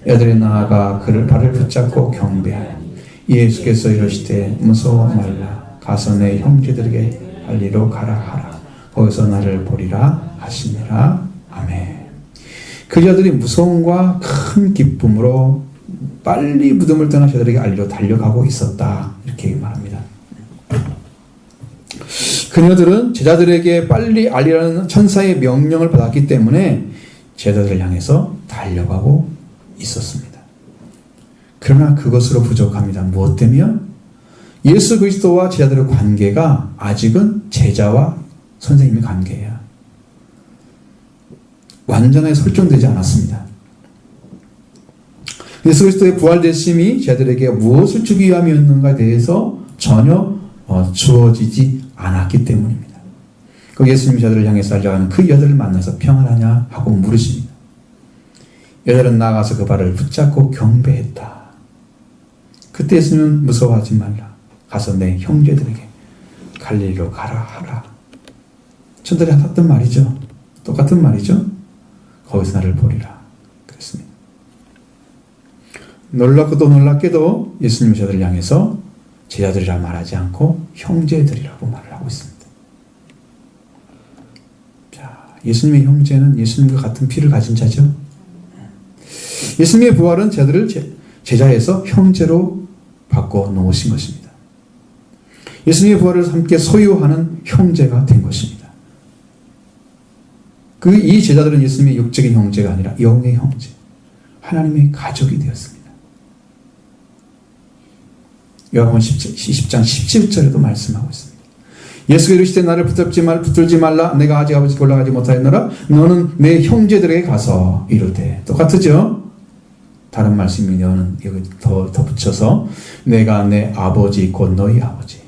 Speaker 1: 여자들이 나아가 그를 발을 붙잡고 경배하여 예수께서 이르시되 무서워 말라 가서 내 형제들에게 알리러 가라 하라. 거기서 나를 보리라 하시니라. 아멘. 그 자들이 무서움과 큰 기쁨으로 빨리 무덤을 떠나 제자들에게 알리러 달려가고 있었다. 이렇게 말합니다. 그녀들은 제자들에게 빨리 알리라는 천사의 명령을 받았기 때문에 제자들을 향해서 달려가고 있었습니다. 그러나 그것으로 부족합니다. 무엇 때문이요? 예수 그리스도와 제자들의 관계가 아직은 제자와 선생님의 관계예요. 완전하게 설정되지 않았습니다. 예수 그리스도의 부활되심이 제자들에게 무엇을 주기 위함이었는가에 대해서 전혀 주어지지 않았기 때문입니다. 그 예수님 제자들을 향해서 알려가는 그 여자를 만나서 평안하냐 하고 물으십니다. 여자는 나가서 그 발을 붙잡고 경배했다. 그때 예수님은 무서워하지 말라. 가서 내 형제들에게 갈릴리로 가라 하라. 천들이 했던 말이죠. 똑같은 말이죠. 거기서 나를 보리라. 그랬습니다. 놀랍고도 놀랍게도 예수님이 저들을 향해서 제자들이라 말하지 않고 형제들이라고 말을 하고 있습니다. 자, 예수님의 형제는 예수님과 같은 피를 가진 자죠. 예수님의 부활은 제자들을 제자에서 형제로 바꿔 놓으신 것입니다. 예수님의 부활을 함께 소유하는 형제가 된 것입니다. 이 제자들은 예수님의 육적인 형제가 아니라 영의 형제, 하나님의 가족이 되었습니다. 요한복음 20장 17절에도 말씀하고 있습니다. 예수가 이르시되 나를 붙들지 말라. 내가 아직 아버지께 올라가지 못하였노라. 너는 내 형제들에게 가서 이르되. 똑같으죠? 다른 말씀이 너는 여기 더 붙여서 내가 내 아버지 곧 너희 아버지,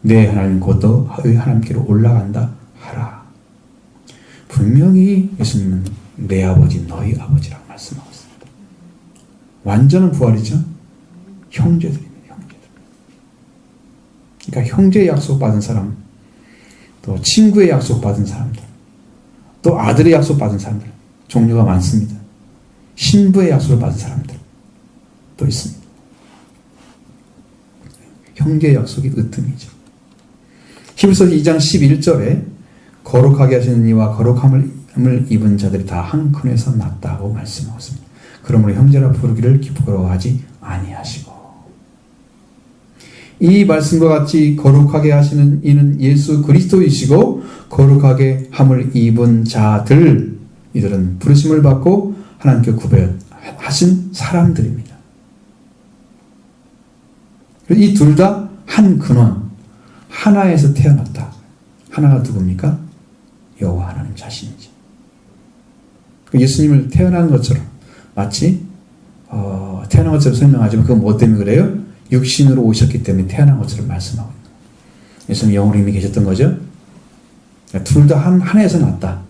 Speaker 1: 내 하나님 곧 너희 하나님께로 올라간다 하라. 분명히 예수님은 내 아버지 너희 아버지라고 말씀하고 있습니다. 완전한 부활이죠. 형제들입니다. 그러니까 형제의 약속 받은 사람, 또 친구의 약속 받은 사람들, 또 아들의 약속 받은 사람들, 종류가 많습니다. 신부의 약속을 받은 사람들 또 있습니다. 형제의 약속이 으뜸이죠. 히브리서 2장 11절에 거룩하게 하시는 이와 거룩함을 입은 자들이 다 한 큰에서 났다고 말씀하고 있습니다. 그러므로 형제라 부르기를 부끄러워하지 아니하시고. 이 말씀과 같이 거룩하게 하시는 이는 예수 그리스도이시고 거룩하게 함을 입은 자들, 이들은 부르심을 받고 하나님께 구별하신 사람들입니다. 이 둘 다 한 근원, 하나에서 태어났다. 하나가 누굽니까? 여호와 하나님 자신이지. 예수님을 태어난 것처럼 마치 태어난 것처럼 설명하지만 그건 뭐 때문에 그래요? 육신으로 오셨기 때문에 태어난 것처럼 말씀하고 있는 거예요. 예수님 영으로 이미 계셨던 거죠. 둘 다 하나에서 났다.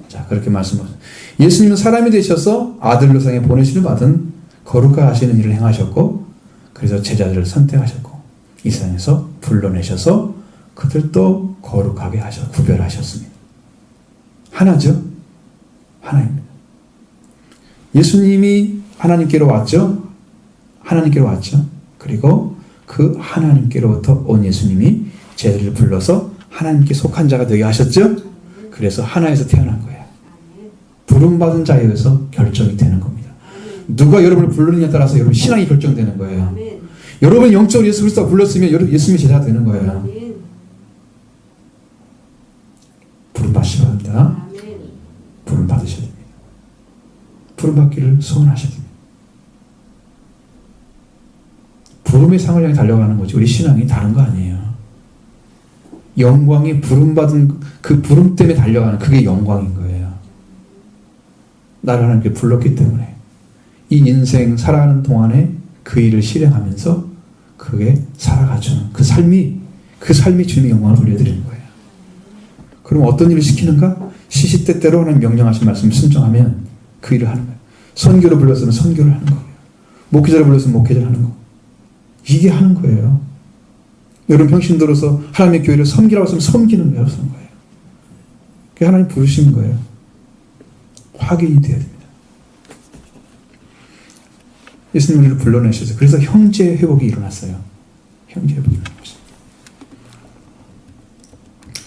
Speaker 1: 자, 그렇게 말씀하셨습니다. 예수님은 사람이 되셔서 아들로 세상에 보내심을 받은 거룩하시는 일을 행하셨고, 그래서 제자들을 선택하셨고, 이 세상에서 불러내셔서 그들도 거룩하게 구별하셨습니다. 하나죠. 하나입니다. 예수님이 하나님께로 왔죠. 하나님께로 왔죠. 그리고 그 하나님께로부터 온 예수님이 제자들을 불러서 하나님께 속한 자가 되게 하셨죠. 그래서 하나에서 태어난 거예요. 부름받은 자에 의해서 결정이 되는 겁니다. 누가 여러분을 부르느냐에 따라서 여러분 신앙이 결정되는 거예요. 여러분 영적으로 예수 그리스도가 불렀으면 여러분 예수님의 제자가 되는 거예요. 부름받으셔야 합니다. 부름받으셔야 됩니다. 부름받기를 소원하셔야 됩니다. 부름의 상을 향해 달려가는 거지 우리 신앙이 다른 거 아니에요. 영광이 부름받은 그 부름 때문에 달려가는 그게 영광인 거예요. 나를 하나님께 불렀기 때문에 이 인생 살아가는 동안에 그 일을 실행하면서 그게 살아가주는 그 삶이 주님의 영광을 올려드리는 거예요. 그럼 어떤 일을 시키는가? 시시때때로 하나님 명령하신 말씀을 순종하면 그 일을 하는 거예요. 선교를 불렀으면 선교를 하는 거예요. 목회자를 불렀으면 목회자를 하는 거예요. 이게 하는 거예요. 여러분 평신도로서 하나님의 교회를 섬기라고 했으면 섬기는 거예요. 그게 하나님 부르시는 거예요. 확인이 돼야 됩니다. 예수님 우리를 불러내셔서 그래서 형제 회복이 일어났어요. 형제 회복이 일어났어요.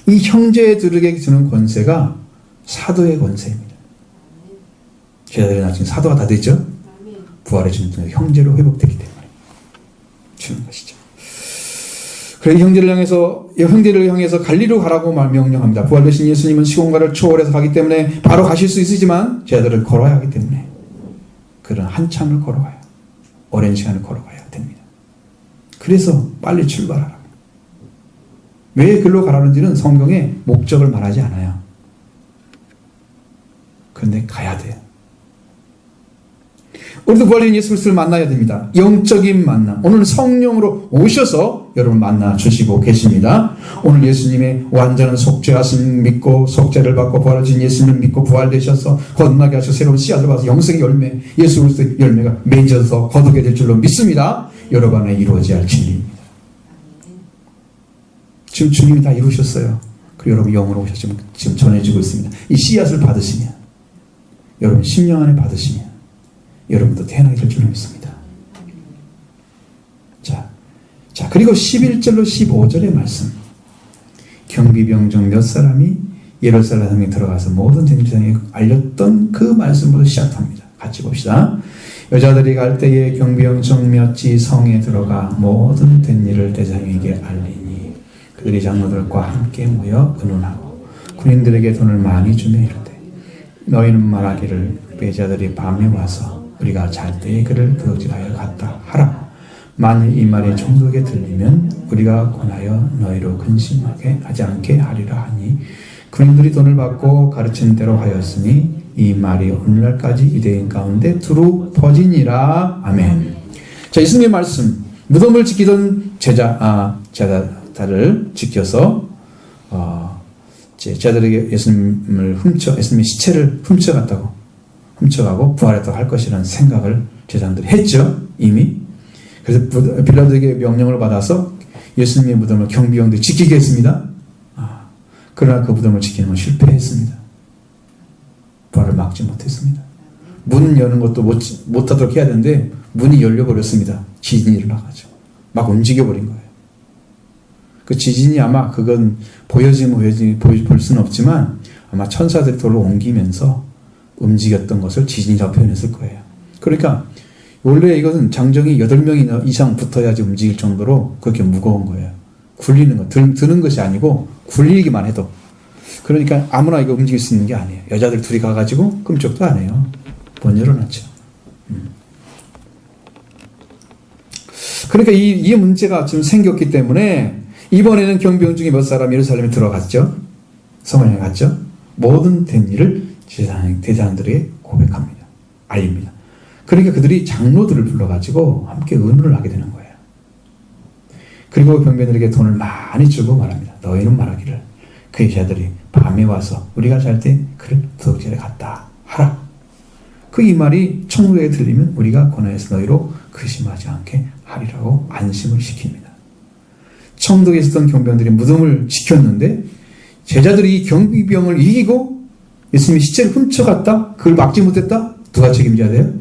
Speaker 1: 이 형제들에게 주는 권세가 사도의 권세입니다. 제자들이 나중에 사도가 다 됐죠. 부활해 주는 형제로 회복되기 때문에 주는 것이죠. 그래서 형제를 향해서 갈릴리로 가라고 명령합니다. 부활되신 예수님은 시공간을 초월해서 가기 때문에 바로 가실 수 있으지만 제자들은 걸어야 하기 때문에 그런 한참을 걸어가요. 오랜 시간을 걸어가야 됩니다. 그래서 빨리 출발하라. 왜 글로 가라는지는 성경에 목적을 말하지 않아요. 그런데 가야 돼요. 우리도 부활신 예수 그리스도를 만나야 됩니다. 영적인 만남. 오늘 성령으로 오셔서 여러분 만나 주시고 계십니다. 오늘 예수님의 완전한 속죄하심 믿고 속죄를 받고 부활하신 예수님 믿고 부활되셔서 거듭나게 하셔서 새로운 씨앗을 받아서 영생의 열매, 예수 그리스도의 열매가 맺어서 거두게 될 줄로 믿습니다. 여러분 안에 이루어져야 할 진리입니다. 지금 주님이 다 이루셨어요. 그리고 여러분 영으로 오셔서 지금 전해지고 있습니다. 이 씨앗을 받으시면, 여러분 10년 안에 받으시면 여러분도 태어나게 될 줄로 믿습니다. 자, 그리고 11절로 15절의 말씀. 경비병 중 몇 사람이 예루살렘에 들어가서 모든 대제사장에게 알렸던 그 말씀부터 시작합니다. 같이 봅시다. 여자들이 갈 때에 경비병 중 몇이 성에 들어가 모든 된 일을 대제사장에게 알리니 그들이 장로들과 함께 모여 의논하고 군인들에게 돈을 많이 주며 이르되 너희는 말하기를 배자들이 밤에 와서 우리가 잘 때에 그를 도둑질하여 갔다 하라. 만일 이 말이 총독에게 들리면 우리가 권하여 너희로 근심하게 하지 않게 하리라 하니 군인들이 돈을 받고 가르친 대로 하였으니 이 말이 오늘날까지 유대인 가운데 두루 퍼지니라. 아멘. 자, 예수님의 말씀. 무덤을 지키던 제자들을 지켜서 제자들에게 예수님의 시체를 훔쳐가고 부활했다고 할 것이라는 생각을 제자들이 했죠. 이미. 그래서 빌라도에게 명령을 받아서 예수님의 무덤을 경비병들이 지키게 했습니다. 그러나 그 무덤을 지키는 건 실패했습니다. 부활을 막지 못했습니다. 문 여는 것도 못하도록 해야 되는데 문이 열려버렸습니다. 지진이 일어나가지고 막 움직여버린 거예요. 그 지진이 아마 그건 볼 수는 없지만 아마 천사들이 돌로 옮기면서 움직였던 것을 지진이라고 표현했을 거예요. 그러니까 원래 이것은 장정이 8명이나 이상 붙어야지 움직일 정도로 그렇게 무거운 거예요. 굴리는 거, 드는 것이 아니고 굴리기만 해도. 그러니까 아무나 이거 움직일 수 있는 게 아니에요. 여자들 둘이 가가지고 끔찍도 안 해요. 못 열어놨죠. 그러니까 이 문제가 지금 생겼기 때문에 이번에는 경비병 중에 몇 사람이 예루살렘에 들어갔죠. 성을 향해 갔죠. 모든 된 일을 대제사장들에게 고백합니다. 알립니다. 그러니까 그들이 장로들을 불러가지고 함께 의논을 하게 되는 거예요. 그리고 병변들에게 돈을 많이 주고 말합니다. 너희는 말하기를 그 여자들이 밤에 와서 우리가 잘 때 그를 도둑질에 갔다 하라. 그 이 말이 총독에게 들리면 우리가 권하여서 너희로 근심하지 않게 하리라고 안심을 시킵니다. 총독에 있었던 경비병들이 무덤을 지켰는데 제자들이 이 경비병을 이기고 예수님이 시체를 훔쳐갔다? 그걸 막지 못했다? 누가 책임져야 돼요?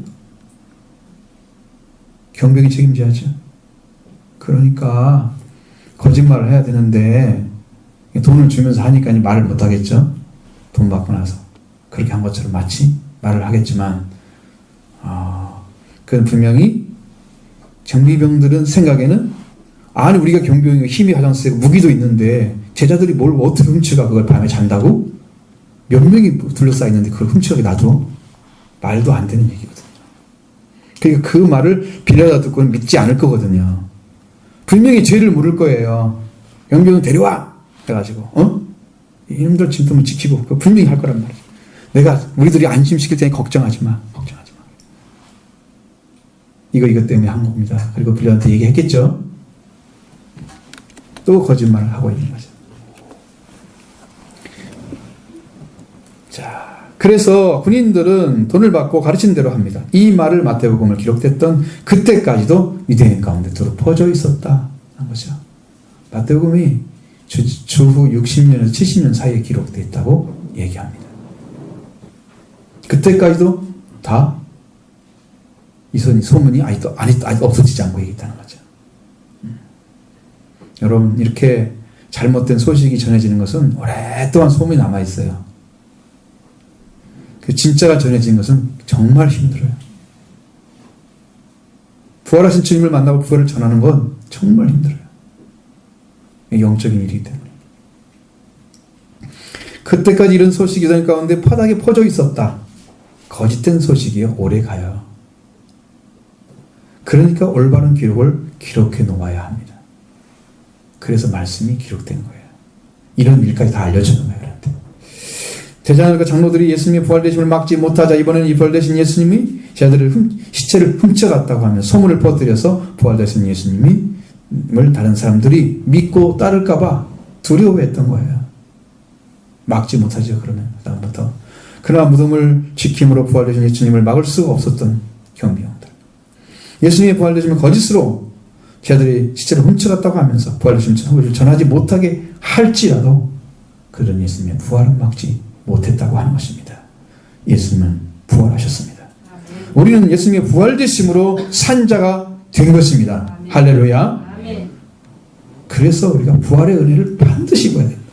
Speaker 1: 경비병이 책임져야죠. 그러니까 거짓말을 해야 되는데 돈을 주면서 하니까 말을 못하겠죠. 돈 받고 나서 그렇게 한 것처럼 마치 말을 하겠지만 그건 분명히 경비병들은 생각에는 아니 우리가 경비병이 힘이 가장 세고 무기도 있는데 제자들이 뭘 어떻게 훔쳐가 그걸 밤에 잔다고? 몇 명이 둘러싸여 있는데 그걸 훔쳐가게 놔둬? 말도 안 되는 얘기거든요. 그러니까 그 말을 빌라도 듣고는 믿지 않을 거거든요. 분명히 죄를 물을 거예요. 경비병 데려와! 해가지고 이놈들 진통을 지키고 분명히 할 거란 말이죠. 내가 우리들이 안심시킬 테니 걱정하지 마. 이것 때문에 한 겁니다. 그리고 빌라도한테 얘기했겠죠. 또 거짓말을 하고 있는 거죠. 자, 그래서 군인들은 돈을 받고 가르친 대로 합니다. 이 말을 마태복음을 기록됐던 그때까지도 유대인 가운데 두루 퍼져 있었다 한 거죠. 마태복음이 주후 60년에서 70년 사이에 기록되어 있다고 얘기합니다. 그때까지도 다 이 소문이 아직도 없어지지 않고 있다는 거죠. 여러분, 이렇게 잘못된 소식이 전해지는 것은 오랫동안 소문이 남아있어요. 그 진짜가 전해지는 것은 정말 힘들어요. 부활하신 주님을 만나고 부활을 전하는 건 정말 힘들어요. 영적인 일이기 때문에. 그때까지 이런 소식이 유대인 가운데 바닥에 퍼져 있었다. 거짓된 소식이요. 오래 가요. 그러니까 올바른 기록을 기록해 놓아야 합니다. 그래서 말씀이 기록된 거예요. 이런 일까지 다 알려주는 거예요. 대제사장과 장로들이 예수님의 부활되심을 막지 못하자 이번에는 이 부활되신 예수님이 시체를 훔쳐갔다고 하면 소문을 퍼뜨려서 부활되신 예수님을 다른 사람들이 믿고 따를까봐 두려워했던 거예요. 막지 못하죠. 그러면 다음부터. 그러나 무덤을 지킴으로 부활되신 예수님을 막을 수가 없었던 경비원들. 예수님의 부활되심을 거짓으로 제자들이 시체를 훔쳐갔다고 하면서 부활되신 소식을 전하지 못하게 할지라도 그들은 예수님의 부활을 막지 못했다고 하는 것입니다. 예수님은 부활하셨습니다. 우리는 예수님의 부활되심으로 산자가 된 것입니다. 아멘. 할렐루야. 아멘. 그래서 우리가 부활의 은혜를 반드시 봐야 됩니다.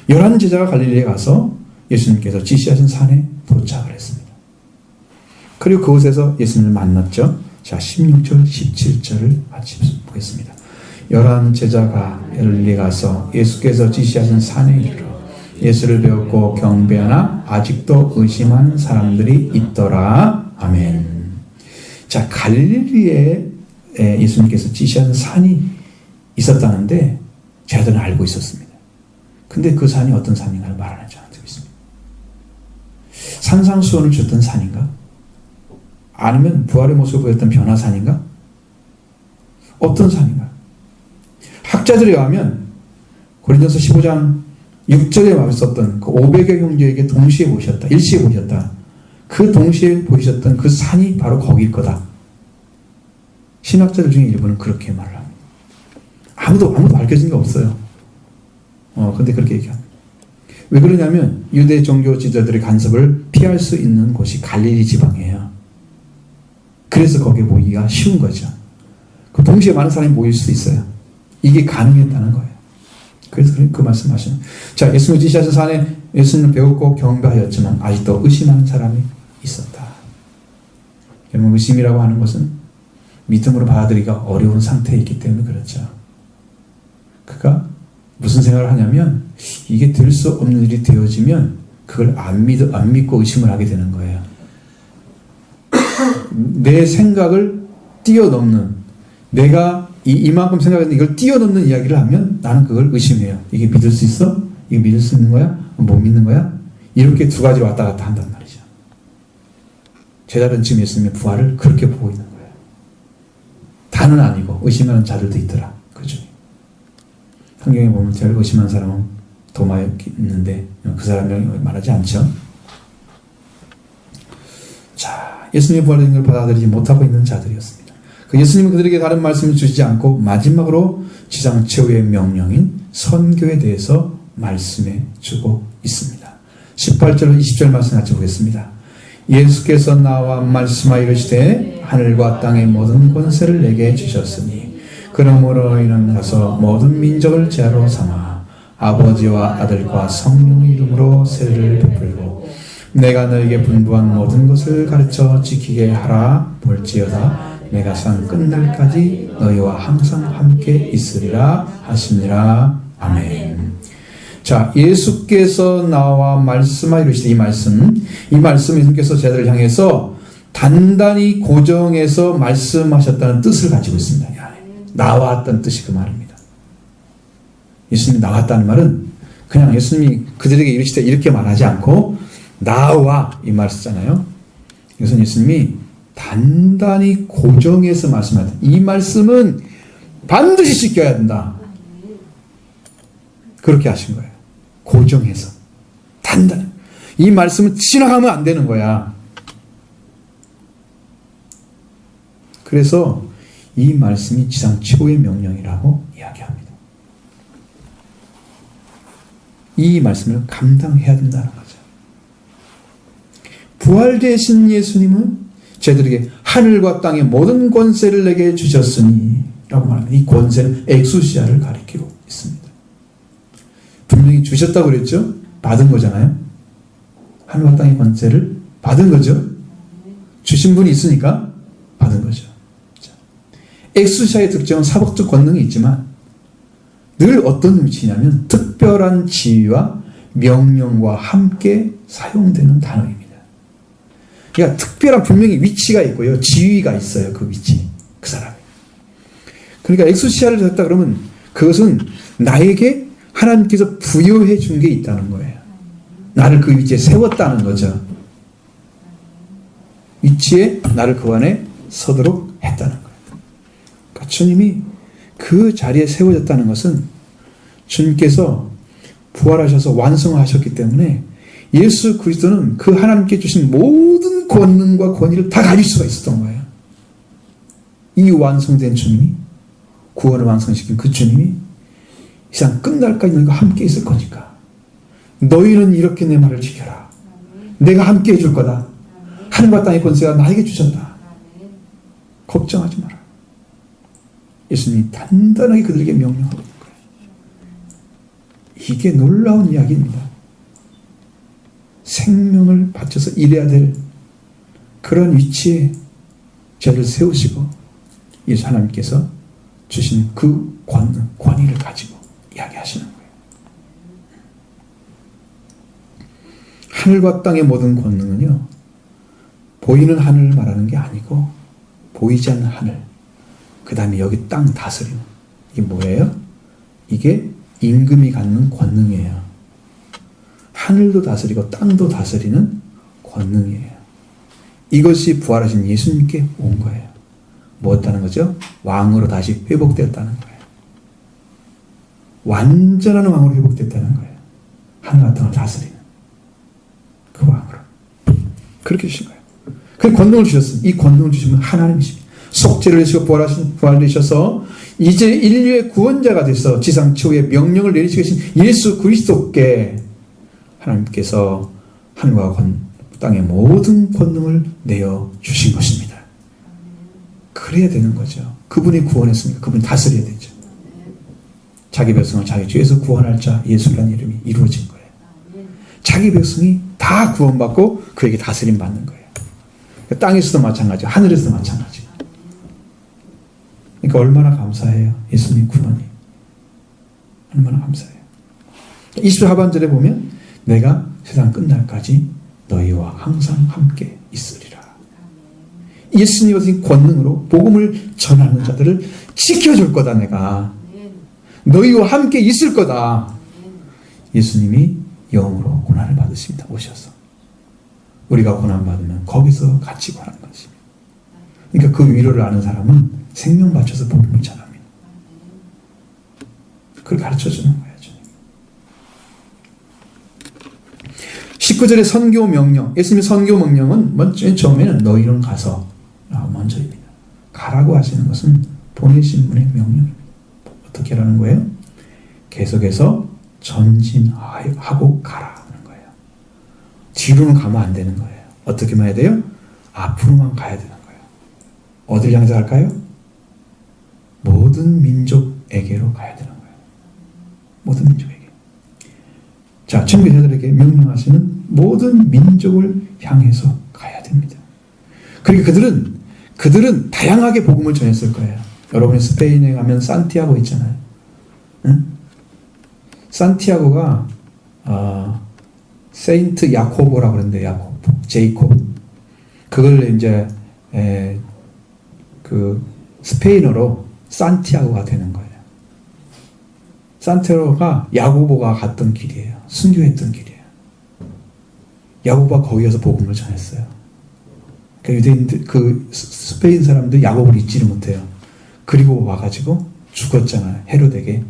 Speaker 1: 11 제자가 갈릴리에 가서 예수님께서 지시하신 산에 도착을 했습니다. 그리고 그곳에서 예수님을 만났죠. 자, 16절, 17절을 같이 보겠습니다. 11 제자가 갈릴리에 가서 예수께서 지시하신 산에 이르러 예수를 배웠고 경배하나 아직도 의심한 사람들이 있더라. 아멘. 자, 갈릴리에 예수님께서 지시하는 산이 있었다는데 제자들은 알고 있었습니다. 근데 그 산이 어떤 산인가를 말하지 않고 있습니다. 산상수훈을 줬던 산인가? 아니면 부활의 모습을 보였던 변화산인가? 어떤 산인가? 학자들에 의하면 고린도서 15장 6절에 말했었던 그 500여 형제에게 동시에 보이셨다. 일시에 보이셨다. 그 동시에 보이셨던 그 산이 바로 거기일 거다. 신학자들 중에 일부는 그렇게 말을 합니다. 아무도 밝혀진 게 없어요. 근데 그렇게 얘기합니다. 왜 그러냐면 유대 종교 지도자들의 간섭을 피할 수 있는 곳이 갈릴리 지방이에요. 그래서 거기에 모이기가 쉬운 거죠. 그 동시에 많은 사람이 모일 수 있어요. 이게 가능했다는 거예요. 그래서 그 말씀하시는. 자, 예수님 지시하신 산에 예수님을 배웠고 경배하였지만 아직도 의심하는 사람이 있었다. 여러분, 의심이라고 하는 것은 믿음으로 받아들이기가 어려운 상태에 있기 때문에 그렇죠. 그가 무슨 생각을 하냐면 이게 될 수 없는 일이 되어지면 그걸 안 믿고 의심을 하게 되는 거예요. 내 생각을 뛰어넘는, 내가 이만큼 생각했는데 이걸 뛰어넘는 이야기를 하면 나는 그걸 의심해요. 이게 믿을 수 있어? 이게 믿을 수 있는 거야? 못 믿는 거야? 이렇게 두 가지로 왔다 갔다 한단 말이죠. 제자들은 지금 예수님의 부활을 그렇게 보고 있는 거예요. 다는 아니고 의심하는 자들도 있더라. 그죠? 성경에 보면 제일 의심한 사람은 도마였는데 그 사람을 말하지 않죠. 자, 예수님의 부활된 걸 받아들이지 못하고 있는 자들이었습니다. 그 예수님은 그들에게 다른 말씀을 주시지 않고 마지막으로 지상 최후의 명령인 선교에 대해서 말씀해 주고 있습니다. 18절 20절 말씀 같이 보겠습니다. 예수께서 나와 말씀하여 이르시되 하늘과 땅의 모든 권세를 내게 주셨으니 그러므로 너희는 가서 모든 민족을 제자로 삼아 아버지와 아들과 성령의 이름으로 세례를 베풀고 내가 너에게 분부한 모든 것을 가르쳐 지키게 하라. 볼지어다 내가 산 끝날까지 너희와 항상 함께 있으리라 하시니라. 아멘. 자, 예수께서 나와 말씀하여 이르시되 이 말씀 예수님께서 제자들을 향해서 단단히 고정해서 말씀하셨다는 뜻을 가지고 있습니다. 나왔다는 뜻이 그 말입니다. 예수님이 나왔다는 말은 그냥 예수님이 그들에게 이르시되 이렇게 말하지 않고 나와 이 말 쓰잖아요. 이것은 예수님이 단단히 고정해서 말씀하다. 이 말씀은 반드시 지켜야 된다. 그렇게 하신 거예요. 고정해서 단단히. 이 말씀은 지나가면 안 되는 거야. 그래서 이 말씀이 지상 최고의 명령이라고 이야기합니다. 이 말씀을 감당해야 된다는 거죠. 부활되신 예수님은 저희들에게 하늘과 땅의 모든 권세를 내게 주셨으니 라고 말합니다. 이 권세는 엑수시아를 가리키고 있습니다. 분명히 주셨다고 그랬죠? 받은 거잖아요. 하늘과 땅의 권세를 받은 거죠. 주신 분이 있으니까 받은 거죠. 엑수시아의 특징은 사법적 권능이 있지만 늘 어떤 위치냐면 특별한 지위와 명령과 함께 사용되는 단어입니다. 그러니까 특별한 분명히 위치가 있고요. 지위가 있어요. 그 위치. 그 사람이. 그러니까 엑수시아를 했다 그러면 그것은 나에게 하나님께서 부여해 준 게 있다는 거예요. 나를 그 위치에 세웠다는 거죠. 위치에 나를 그 안에 서도록 했다는 거예요. 그러니까 주님이 그 자리에 세워졌다는 것은 주님께서 부활하셔서 완성하셨기 때문에 예수 그리스도는 그 하나님께 주신 모든 권능과 권위를 다 가질 수가 있었던 거예요. 이 완성된 주님이, 구원을 완성시킨 그 주님이 이 세상 끝날까지 너희가 함께 있을 거니까 너희는 이렇게 내 말을 지켜라. 내가 함께 해줄 거다. 하늘과 땅의 권세가 나에게 주셨다. 걱정하지 마라. 예수님이 단단하게 그들에게 명령하고 있는 거예요. 이게 놀라운 이야기입니다. 생명을 바쳐서 일해야 될 그런 위치에 저를 세우시고 예수 하나님께서 주신 그 권능, 권위를 가지고 이야기하시는 거예요. 하늘과 땅의 모든 권능은요, 보이는 하늘을 말하는 게 아니고 보이지 않는 하늘, 그 다음에 여기 땅 다스림, 이게 뭐예요? 이게 임금이 갖는 권능이에요. 하늘도 다스리고 땅도 다스리는 권능이에요. 이것이 부활하신 예수님께 온 거예요. 뭐였다는 거죠? 왕으로 다시 회복되었다는 거예요. 완전한 왕으로 회복됐다는 거예요. 하늘과 땅을 다스리는 그 왕으로. 그렇게 주신 거예요. 그 권능을 주셨습니다. 이 권능을 주시면 하나님이십니다. 속죄를 해주시고 부활되셔서 이제 인류의 구원자가 되셔서 지상 최후의 명령을 내리시고 계신 예수 그리스도께 하나님께서 하늘과 땅의 모든 권능을 내어 주신 것입니다. 그래야 되는 거죠. 그분이 구원했으니까 그분이 다스려야 되죠. 자기 백성을 자기 죄에서 구원할 자 예수라는 이름이 이루어진 거예요. 자기 백성이 다 구원받고 그에게 다스림 받는 거예요. 땅에서도 마찬가지고 하늘에서도 마찬가지고. 그러니까 얼마나 감사해요. 예수님 구원이. 얼마나 감사해요. 20절 하반절에 보면 내가 세상 끝날까지 너희와 항상 함께 있으리라. 예수님의 가진 권능으로 복음을 전하는 자들을 지켜줄 거다. 내가 너희와 함께 있을 거다. 예수님이 영으로 고난을 받으십니다. 오셔서 우리가 고난받으면 거기서 같이 고난을 받으십니다. 그러니까 그 위로를 아는 사람은 생명 바쳐서 복음을 전합니다. 그걸 가르쳐주는 거예요. 19절의 선교 명령, 예수님의 선교 명령은 먼저 처음에는 너희는 가서 먼저입니다. 가라고 하시는 것은 보내신 분의 명령입니다. 어떻게 하라는 거예요? 계속해서 전진하고 가라는 거예요. 뒤로는 가면 안 되는 거예요. 어떻게만 해야 돼요? 앞으로만 가야 되는 거예요. 어딜 향해서 갈까요? 모든 민족에게로 가야 되는 거예요. 모든 민족에게. 자, 청교자들에게 명령하시는 모든 민족을 향해서 가야 됩니다. 그러니까 그들은 다양하게 복음을 전했을 거예요. 여러분이 스페인에 가면 산티아고 있잖아요. 응? 산티아고가 세인트 야코보라고 그러는데 야코보, 제이콥. 그걸 이제 그 스페인어로 산티아고가 되는 거예요. 산티아고가 야고보가 갔던 길이에요. 순교했던 길이에요. 야고보가 거기에서 복음을 전했어요. 그러니까 유대인들, 그 스페인 사람들 야고보를 잊지를 못해요. 그리고 와가지고 죽었잖아요. 헤롯에게.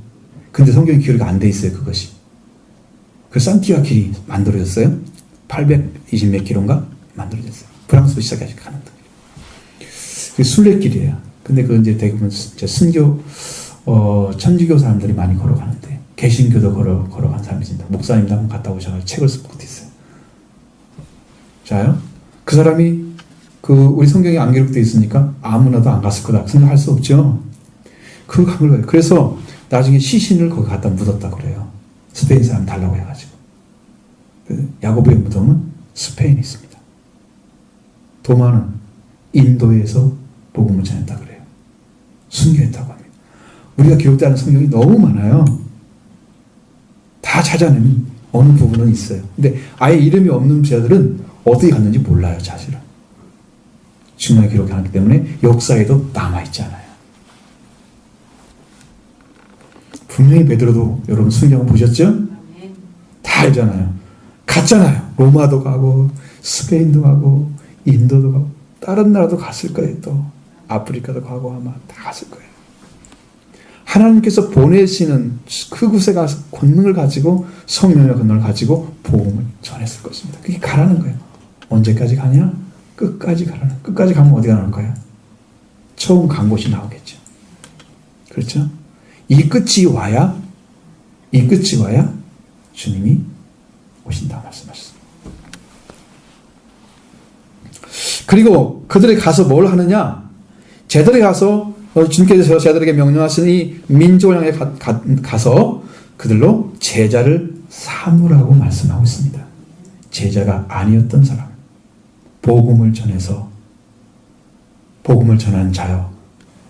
Speaker 1: 근데 성경에 기록이 안 돼 있어요. 그것이. 그 산티아 길이 만들어졌어요. 820 몇 킬로인가 만들어졌어요. 프랑스로 시작해서 가는 길. 그 순례길이에요. 근데 그 이제 대부분 순교 천주교 사람들이 많이 걸어가는데 개신교도 걸어간 사람이 있습니다. 목사님도 한번 갔다 오셔서 책을 쓴 것도 있어요. 자요. 그 사람이 우리 성경에 안 기록되어 있으니까 아무나도 안 갔을 거다 생각할 수 없죠. 그거 간 거예요. 그래서 나중에 시신을 거기 갖다 묻었다 그래요. 스페인 사람 달라고 해가지고. 야고보의 무덤은 스페인에 있습니다. 도마는 인도에서 복음을 전했다 그래요. 순교했다고 합니다. 우리가 기록되는 성경이 너무 많아요. 다 찾아내면 어느 부분은 있어요. 근데 아예 이름이 없는 자들은 어떻게 갔는지 몰라요. 사실은. 중요하게 기록하기 때문에 역사에도 남아있잖아요. 분명히 베드로도 여러분 성경 보셨죠? 다 알잖아요. 갔잖아요. 로마도 가고 스페인도 가고 인도도 가고 다른 나라도 갔을 거예요. 또 아프리카도 가고 아마 다 갔을 거예요. 하나님께서 보내시는 그곳에 가서 권능을 가지고 성령의 권능을 가지고 복음을 전했을 것입니다. 그게 가라는 거예요. 언제까지 가냐? 끝까지 가라는. 끝까지 가면 어디가 나올 거예요? 처음 간 곳이 나오겠죠. 그렇죠? 이 끝이 와야 주님이 오신다 말씀하셨습니다. 그리고 그들이 가서 뭘 하느냐? 제들이 가서 주님께서 제들에게 명령하시니 민족을 향해 가서 그들로 제자를 삼으라고 말씀하고 있습니다. 제자가 아니었던 사람, 복음을 전해서 복음을 전하는 자여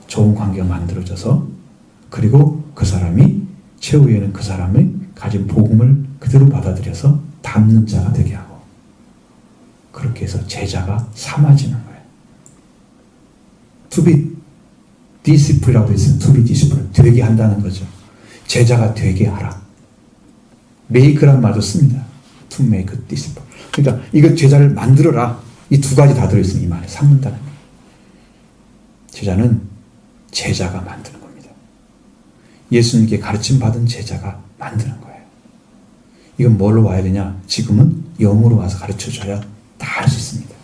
Speaker 1: 좋은 관계가 만들어져서 그리고 그 사람이 최후에는 그 사람의 가진 복음을 그대로 받아들여서 담는 자가 되게 하고 그렇게 해서 제자가 삼아지는 거예요. To be disciple이라고 있어요. To be disciple. 되게 한다는 거죠. 제자가 되게 하라. make란 말도 씁니다. To make a disciple. 그러니까 이거 제자를 만들어라. 이 두 가지 다 들어있으니 이 말에 삼는다는 거예요. 제자는 제자가 만드는 겁니다. 예수님께 가르침 받은 제자가 만드는 거예요. 이건 뭘로 와야 되냐? 지금은 영으로 와서 가르쳐줘야 다 할 수 있습니다.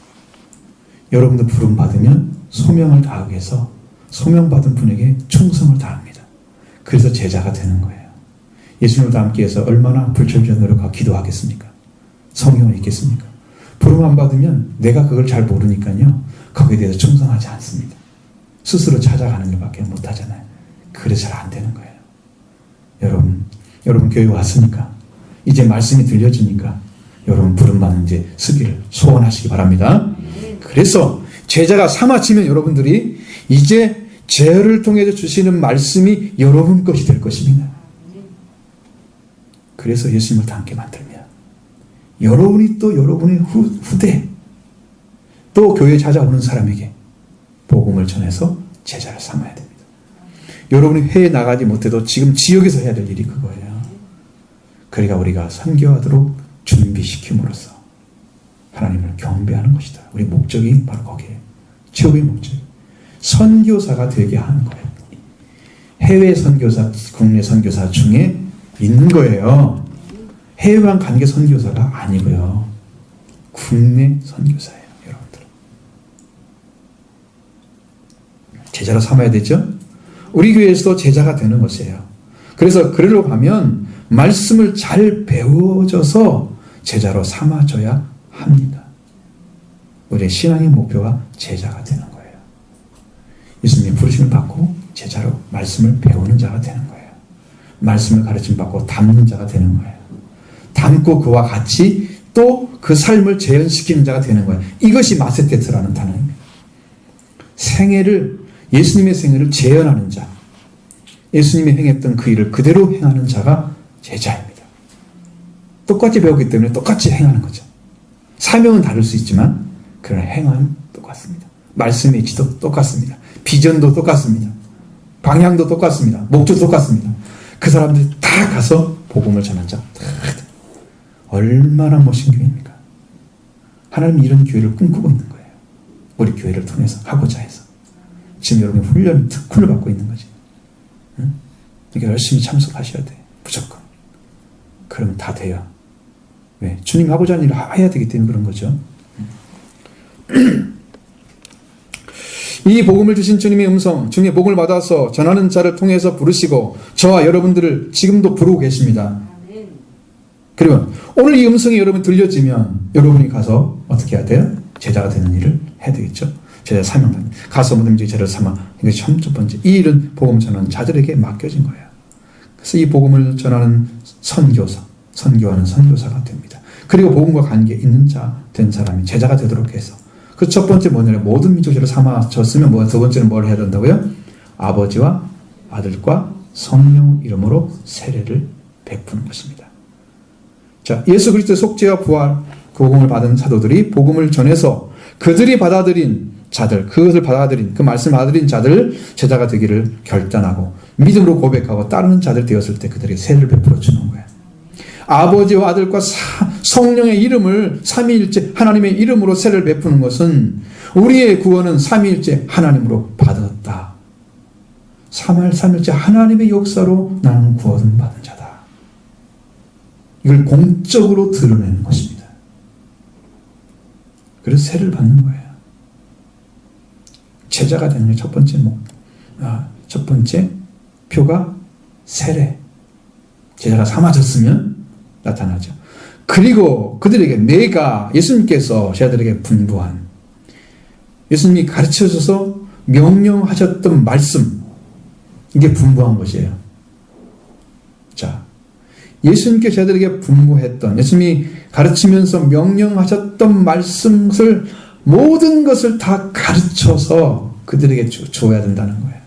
Speaker 1: 여러분도 부름 받으면 소명을 다하기 위해서 소명받은 분에게 충성을 다합니다. 그래서 제자가 되는 거예요. 예수님과 함께해서 얼마나 불철주야 노력하고 기도하겠습니까? 성경을 읽겠습니까? 부름 안 받으면 내가 그걸 잘 모르니까요. 거기에 대해서 충성하지 않습니다. 스스로 찾아가는 일밖에 못하잖아요. 그래서 잘 안 되는 거예요. 여러분 교회 왔으니까 이제 말씀이 들려지니까 여러분 부름 받는 이제 쓰기를 소원하시기 바랍니다. 그래서 제자가 삼아지면 여러분들이 이제 제를 통해서 주시는 말씀이 여러분 것이 될 것입니다. 그래서 예수님을 다 함께 만들면 여러분이 또 여러분의 후대 또 교회에 찾아오는 사람에게 복음을 전해서 제자를 삼아야 됩니다. 여러분이 해외에 나가지 못해도 지금 지역에서 해야 될 일이 그거예요. 그러니까 우리가 선교하도록 준비시킴으로써 하나님을 경배하는 것이다. 우리 목적이 바로 거기에요. 최후의 목적. 선교사가 되게 하는 거예요. 해외 선교사, 국내 선교사 중에 있는 거예요. 해외만 간 게 선교사가 아니고요. 국내 선교사예요, 여러분들. 제자로 삼아야 되죠? 우리 교회에서도 제자가 되는 것이에요. 그래서 그리로 가면 말씀을 잘 배워져서 제자로 삼아줘야 합니다. 우리의 신앙의 목표가 제자가 되는 거예요. 예수님의 부르심을 받고 제자로 말씀을 배우는 자가 되는 거예요. 말씀을 가르침 받고 담는 자가 되는 거예요. 담고 그와 같이 또 그 삶을 재현시키는 자가 되는 거예요. 이것이 마세테트라는 단어입니다. 예수님의 생애를 재현하는 자, 예수님이 행했던 그 일을 그대로 행하는 자가 제자입니다. 똑같이 배웠기 때문에 똑같이 행하는 거죠. 사명은 다를 수 있지만 그러나 행함은 똑같습니다. 말씀의 지도 똑같습니다. 비전도 똑같습니다. 방향도 똑같습니다. 목적도 똑같습니다. 그 사람들이 다 가서 복음을 전한 자. 얼마나 멋진 교회입니까? 하나님이 이런 교회를 꿈꾸고 있는 거예요. 우리 교회를 통해서 하고자 해서. 지금 여러분이 훈련, 특훈을 받고 있는 거지. 응? 그러니까 열심히 참석하셔야 돼. 무조건. 그러면 다 돼요. 왜? 주님 하고자 하는 일을 해야 되기 때문에 그런 거죠. 이 복음을 주신 주님의 음성, 주님의 복음을 받아서 전하는 자를 통해서 부르시고 저와 여러분들을 지금도 부르고 계십니다. 그리고 오늘 이 음성이 여러분 들려지면 여러분이 가서 어떻게 해야 돼요? 제자가 되는 일을 해야 되겠죠. 제자 사명 가서 모든 제자를 삼아. 이게 첫 번째. 이 일은 복음 전하는 자들에게 맡겨진 거예요. 그래서 이 복음을 전하는 선교하는 선교사가 됩니다. 그리고 복음과 관계 있는 자 된 사람이 제자가 되도록 해서 그 첫 번째 뭐냐면 모든 민족을 삼아졌으면 두 번째는 뭘 해야 된다고요? 아버지와 아들과 성령 이름으로 세례를 베푸는 것입니다. 자, 예수 그리스도의 속죄와 부활 그 복음을 받은 사도들이 복음을 전해서 그들이 받아들인 자들, 그것을 받아들인 그 말씀을 받아들인 자들 제자가 되기를 결단하고 믿음으로 고백하고 따르는 자들 되었을 때 그들에게 세례를 베풀어 주는 거예요. 아버지와 아들과 성령의 이름을 삼위일체 하나님의 이름으로 세례를 베푸는 것은 우리의 구원은 삼위일체 하나님으로 받았다. 삼위일체 하나님의 역사로 나는 구원을 받은 자다. 이걸 공적으로 드러내는 것입니다. 그래서 세례를 받는 거예요. 제자가 되는 첫 번째 표가 세례. 제자가 삼아졌으면 나타나죠. 그리고 그들에게 내가 예수님께서 제자들에게 분부한 예수님이 가르쳐줘서 명령하셨던 말씀, 이게 분부한 것이에요. 자, 예수님께 제자들에게 분부했던, 예수님이 가르치면서 명령하셨던 말씀을 모든 것을 다 가르쳐서 그들에게 줘야 된다는 거예요.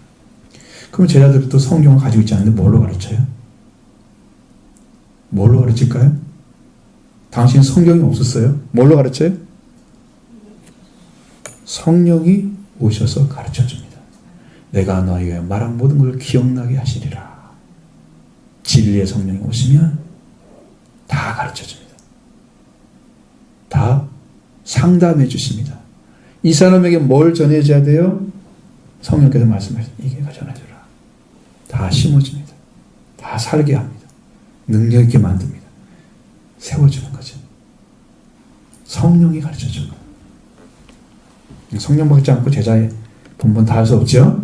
Speaker 1: 그럼 제자들이 또 성경을 가지고 있지 않는데 뭘로 가르쳐요? 뭘로 가르칠까요? 당신 성경이 없었어요? 뭘로 가르쳐요? 성령이 오셔서 가르쳐줍니다. 내가 너희에게 말한 모든 걸 기억나게 하시리라. 진리의 성령이 오시면 다 가르쳐줍니다. 다 상담해 주십니다. 이 사람에게 뭘 전해줘야 돼요? 성령께서 말씀하셨습니다. 이게 전해주라. 다 심어줍니다. 다 살게 합니다. 능력 있게 만듭니다. 세워주는 거죠. 성령이 가르쳐주는 거예요. 성령 받지 않고 제자의 본분 다 할 수 없죠?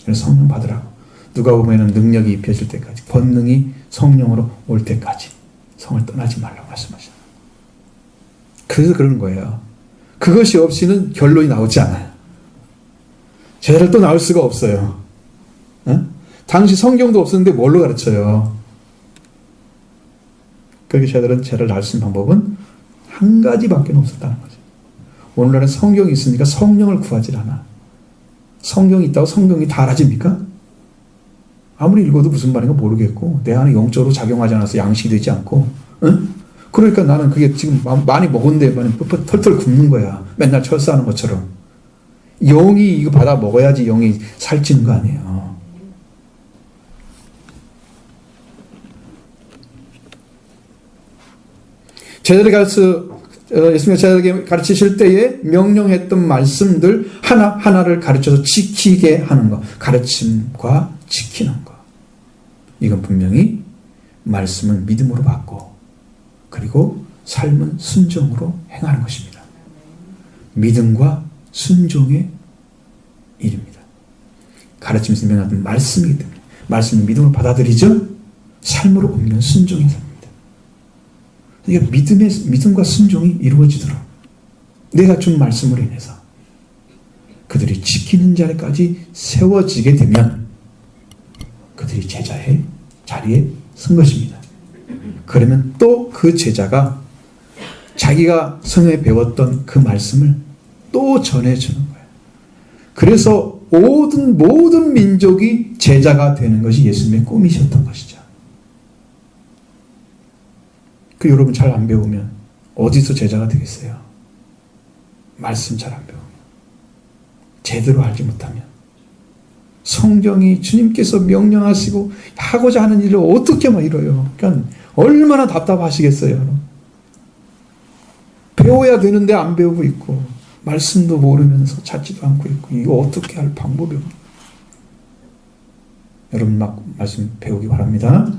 Speaker 1: 그래서 성령 받으라고. 누가 보면은 능력이 입혀질 때까지, 권능이 성령으로 올 때까지 성을 떠나지 말라고 말씀하시죠. 그래서 그런 거예요. 그것이 없이는 결론이 나오지 않아요. 제자를 또 나올 수가 없어요. 당시 성경도 없었는데 뭘로 가르쳐요? 그렇게 제자를 낳을 수 있는 방법은 한 가지밖에 없었다는 거죠. 오늘날은 성경이 있으니까 성령을 구하지 않아. 성경이 있다고 성경이 다 알아집니까? 아무리 읽어도 무슨 말인가 모르겠고 내 안에 영적으로 작용하지 않아서 양식이 되지 않고, 응? 그러니까 나는 그게 지금 많이 먹었는데 털털 굶는 거야. 맨날 철사하는 것처럼. 영이 이거 받아 먹어야지 영이 살찌는 거 아니에요. 예수님께서 제자들에게 가르치실 때에 명령했던 말씀들 하나하나를 가르쳐서 지키게 하는 것. 가르침과 지키는 것. 이건 분명히 말씀은 믿음으로 받고 그리고 삶은 순종으로 행하는 것입니다. 믿음과 순종의 일입니다. 가르치면서 명령하던 말씀이기 때문에 말씀은 믿음으로 받아들이죠. 삶으로 옮기는 순종의 삶입니다. 이게 믿음과 순종이 이루어지도록 내가 준 말씀으로 인해서 그들이 지키는 자리까지 세워지게 되면 그들이 제자의 자리에 선 것입니다. 그러면 또 그 제자가 자기가 성경에 배웠던 그 말씀을 또 전해주는 거예요. 그래서 모든 민족이 제자가 되는 것이 예수님의 꿈이셨던 것이죠. 그 여러분 잘 안 배우면 어디서 제자가 되겠어요? 말씀 잘 안 배우면, 제대로 알지 못하면, 성경이 주님께서 명령하시고 하고자 하는 일을 어떻게 막 이뤄요? 그러니까 얼마나 답답하시겠어요. 배워야 되는데 안 배우고 있고 말씀도 모르면서 찾지도 않고 있고 이거 어떻게 할 방법이 없는. 여러분 말씀 배우기 바랍니다.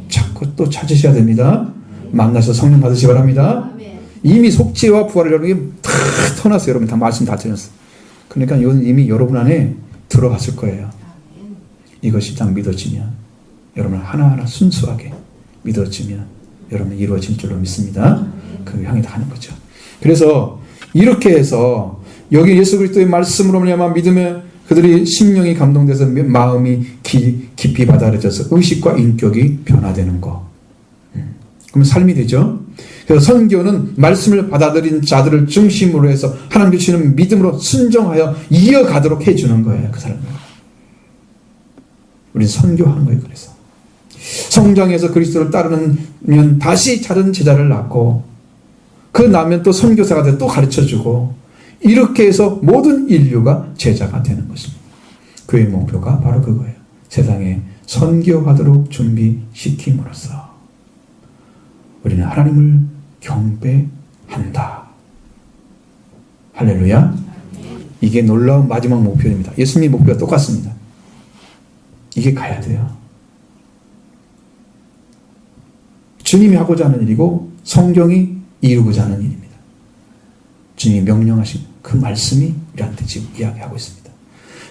Speaker 1: 자꾸 또 찾으셔야 됩니다. 만나서 성령 받으시기 바랍니다. 이미 속죄와 부활을 여러분이 다 터놨어요. 여러분 다 말씀 다 드렸어요. 그러니까 이건 이미 여러분 안에 들어갔을 거예요. 이것이 딱 믿어지면 여러분 하나하나 순수하게 믿어지면 여러분 이루어질 줄로 믿습니다. 그 향해 다 하는 거죠. 그래서 이렇게 해서 여기 예수 그리스도의 말씀으로 말미암아 믿음에 그들이 심령이 감동돼서 마음이 깊이 받아들여져서 의식과 인격이 변화되는 거. 그러면 삶이 되죠. 그래서 선교는 말씀을 받아들인 자들을 중심으로 해서 하나님 주시는 믿음으로 순종하여 이어가도록 해주는 거예요. 그 사람을. 우리는 선교하는 거예요. 그래서 성장해서 그리스도를 따르면 다시 다른 제자를 낳고 그 나면 또 선교사가 돼서 또 가르쳐주고 이렇게 해서 모든 인류가 제자가 되는 것입니다. 그의 목표가 바로 그거예요. 세상에 선교하도록 준비시킴으로써 우리는 하나님을 경배한다. 할렐루야. 이게 놀라운 마지막 목표입니다. 예수님의 목표가 똑같습니다. 이게 가야 돼요. 주님이 하고자 하는 일이고 성경이 이루고자 하는 일입니다. 주님이 명령하신 그 말씀이 우리한테 지금 이야기하고 있습니다.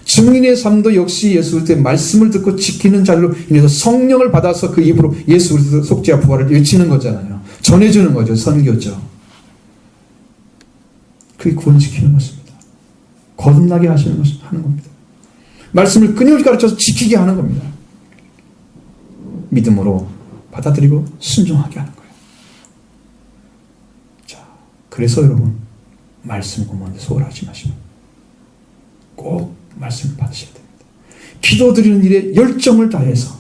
Speaker 1: 증인의 삶도 역시 예수 그리스도의 말씀을 듣고 지키는 자로 인해서 성령을 받아서 그 입으로 예수 그리스도 속죄와 부활을 외치는 거잖아요. 전해주는 거죠. 선교죠. 그게 구원시키는 것입니다. 거듭나게 하는 겁니다. 말씀을 끊임없이 가르쳐서 지키게 하는 겁니다. 믿음으로 받아들이고 순종하게 하는 거예요. 자, 그래서 여러분 말씀 공부하는데 소홀하지 마시고 꼭 말씀을 받으셔야 됩니다. 기도드리는 일에 열정을 다해서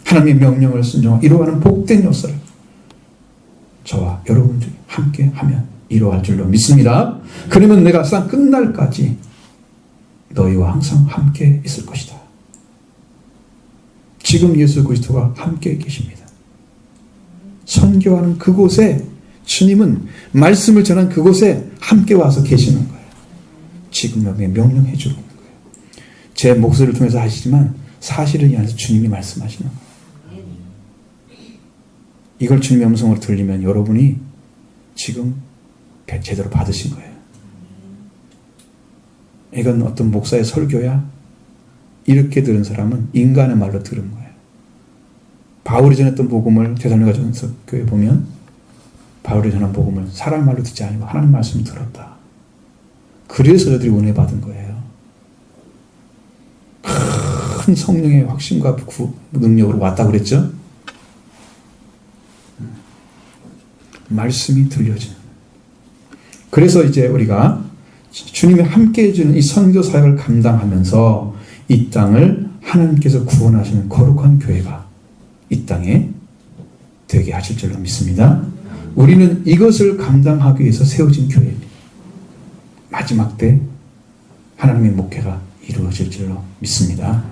Speaker 1: 하나님의 명령을 순종하고 이루어가는 복된 역사를 저와 여러분들이 함께 하면 이루어갈 줄로 믿습니다. 그러면 내가 세상 끝날까지 너희와 항상 함께 있을 것이다. 지금 예수 그리스도가 함께 계십니다. 선교하는 그곳에 주님은 말씀을 전한 그곳에 함께 와서 계시는 거예요. 지금 여기에 명령해 주고 있는 거예요. 제 목소리를 통해서 하시지만 사실은 이 안에서 주님이 말씀하시는 거예요. 이걸 주님의 음성으로 들리면 여러분이 지금 제대로 받으신 거예요. 이건 어떤 목사의 설교야? 이렇게 들은 사람은 인간의 말로 들은 거예요. 바울이 전했던 복음을 데살로니가 교회 보면 바울이 전한 복음을 사람 말로 듣지 아니고 하나님 말씀을 들었다. 그래서 저들이 은혜 받은 거예요. 큰 성령의 확신과 능력으로 왔다 그랬죠? 말씀이 들려지는. 그래서 이제 우리가 주님이 함께 해주는 이 선교 사역을 감당하면서 이 땅을 하나님께서 구원하시는 거룩한 교회가 이 땅에 되게 하실 줄로 믿습니다. 우리는 이것을 감당하기 위해서 세워진 교회입니다. 마지막 때 하나님의 목회가 이루어질 줄로 믿습니다.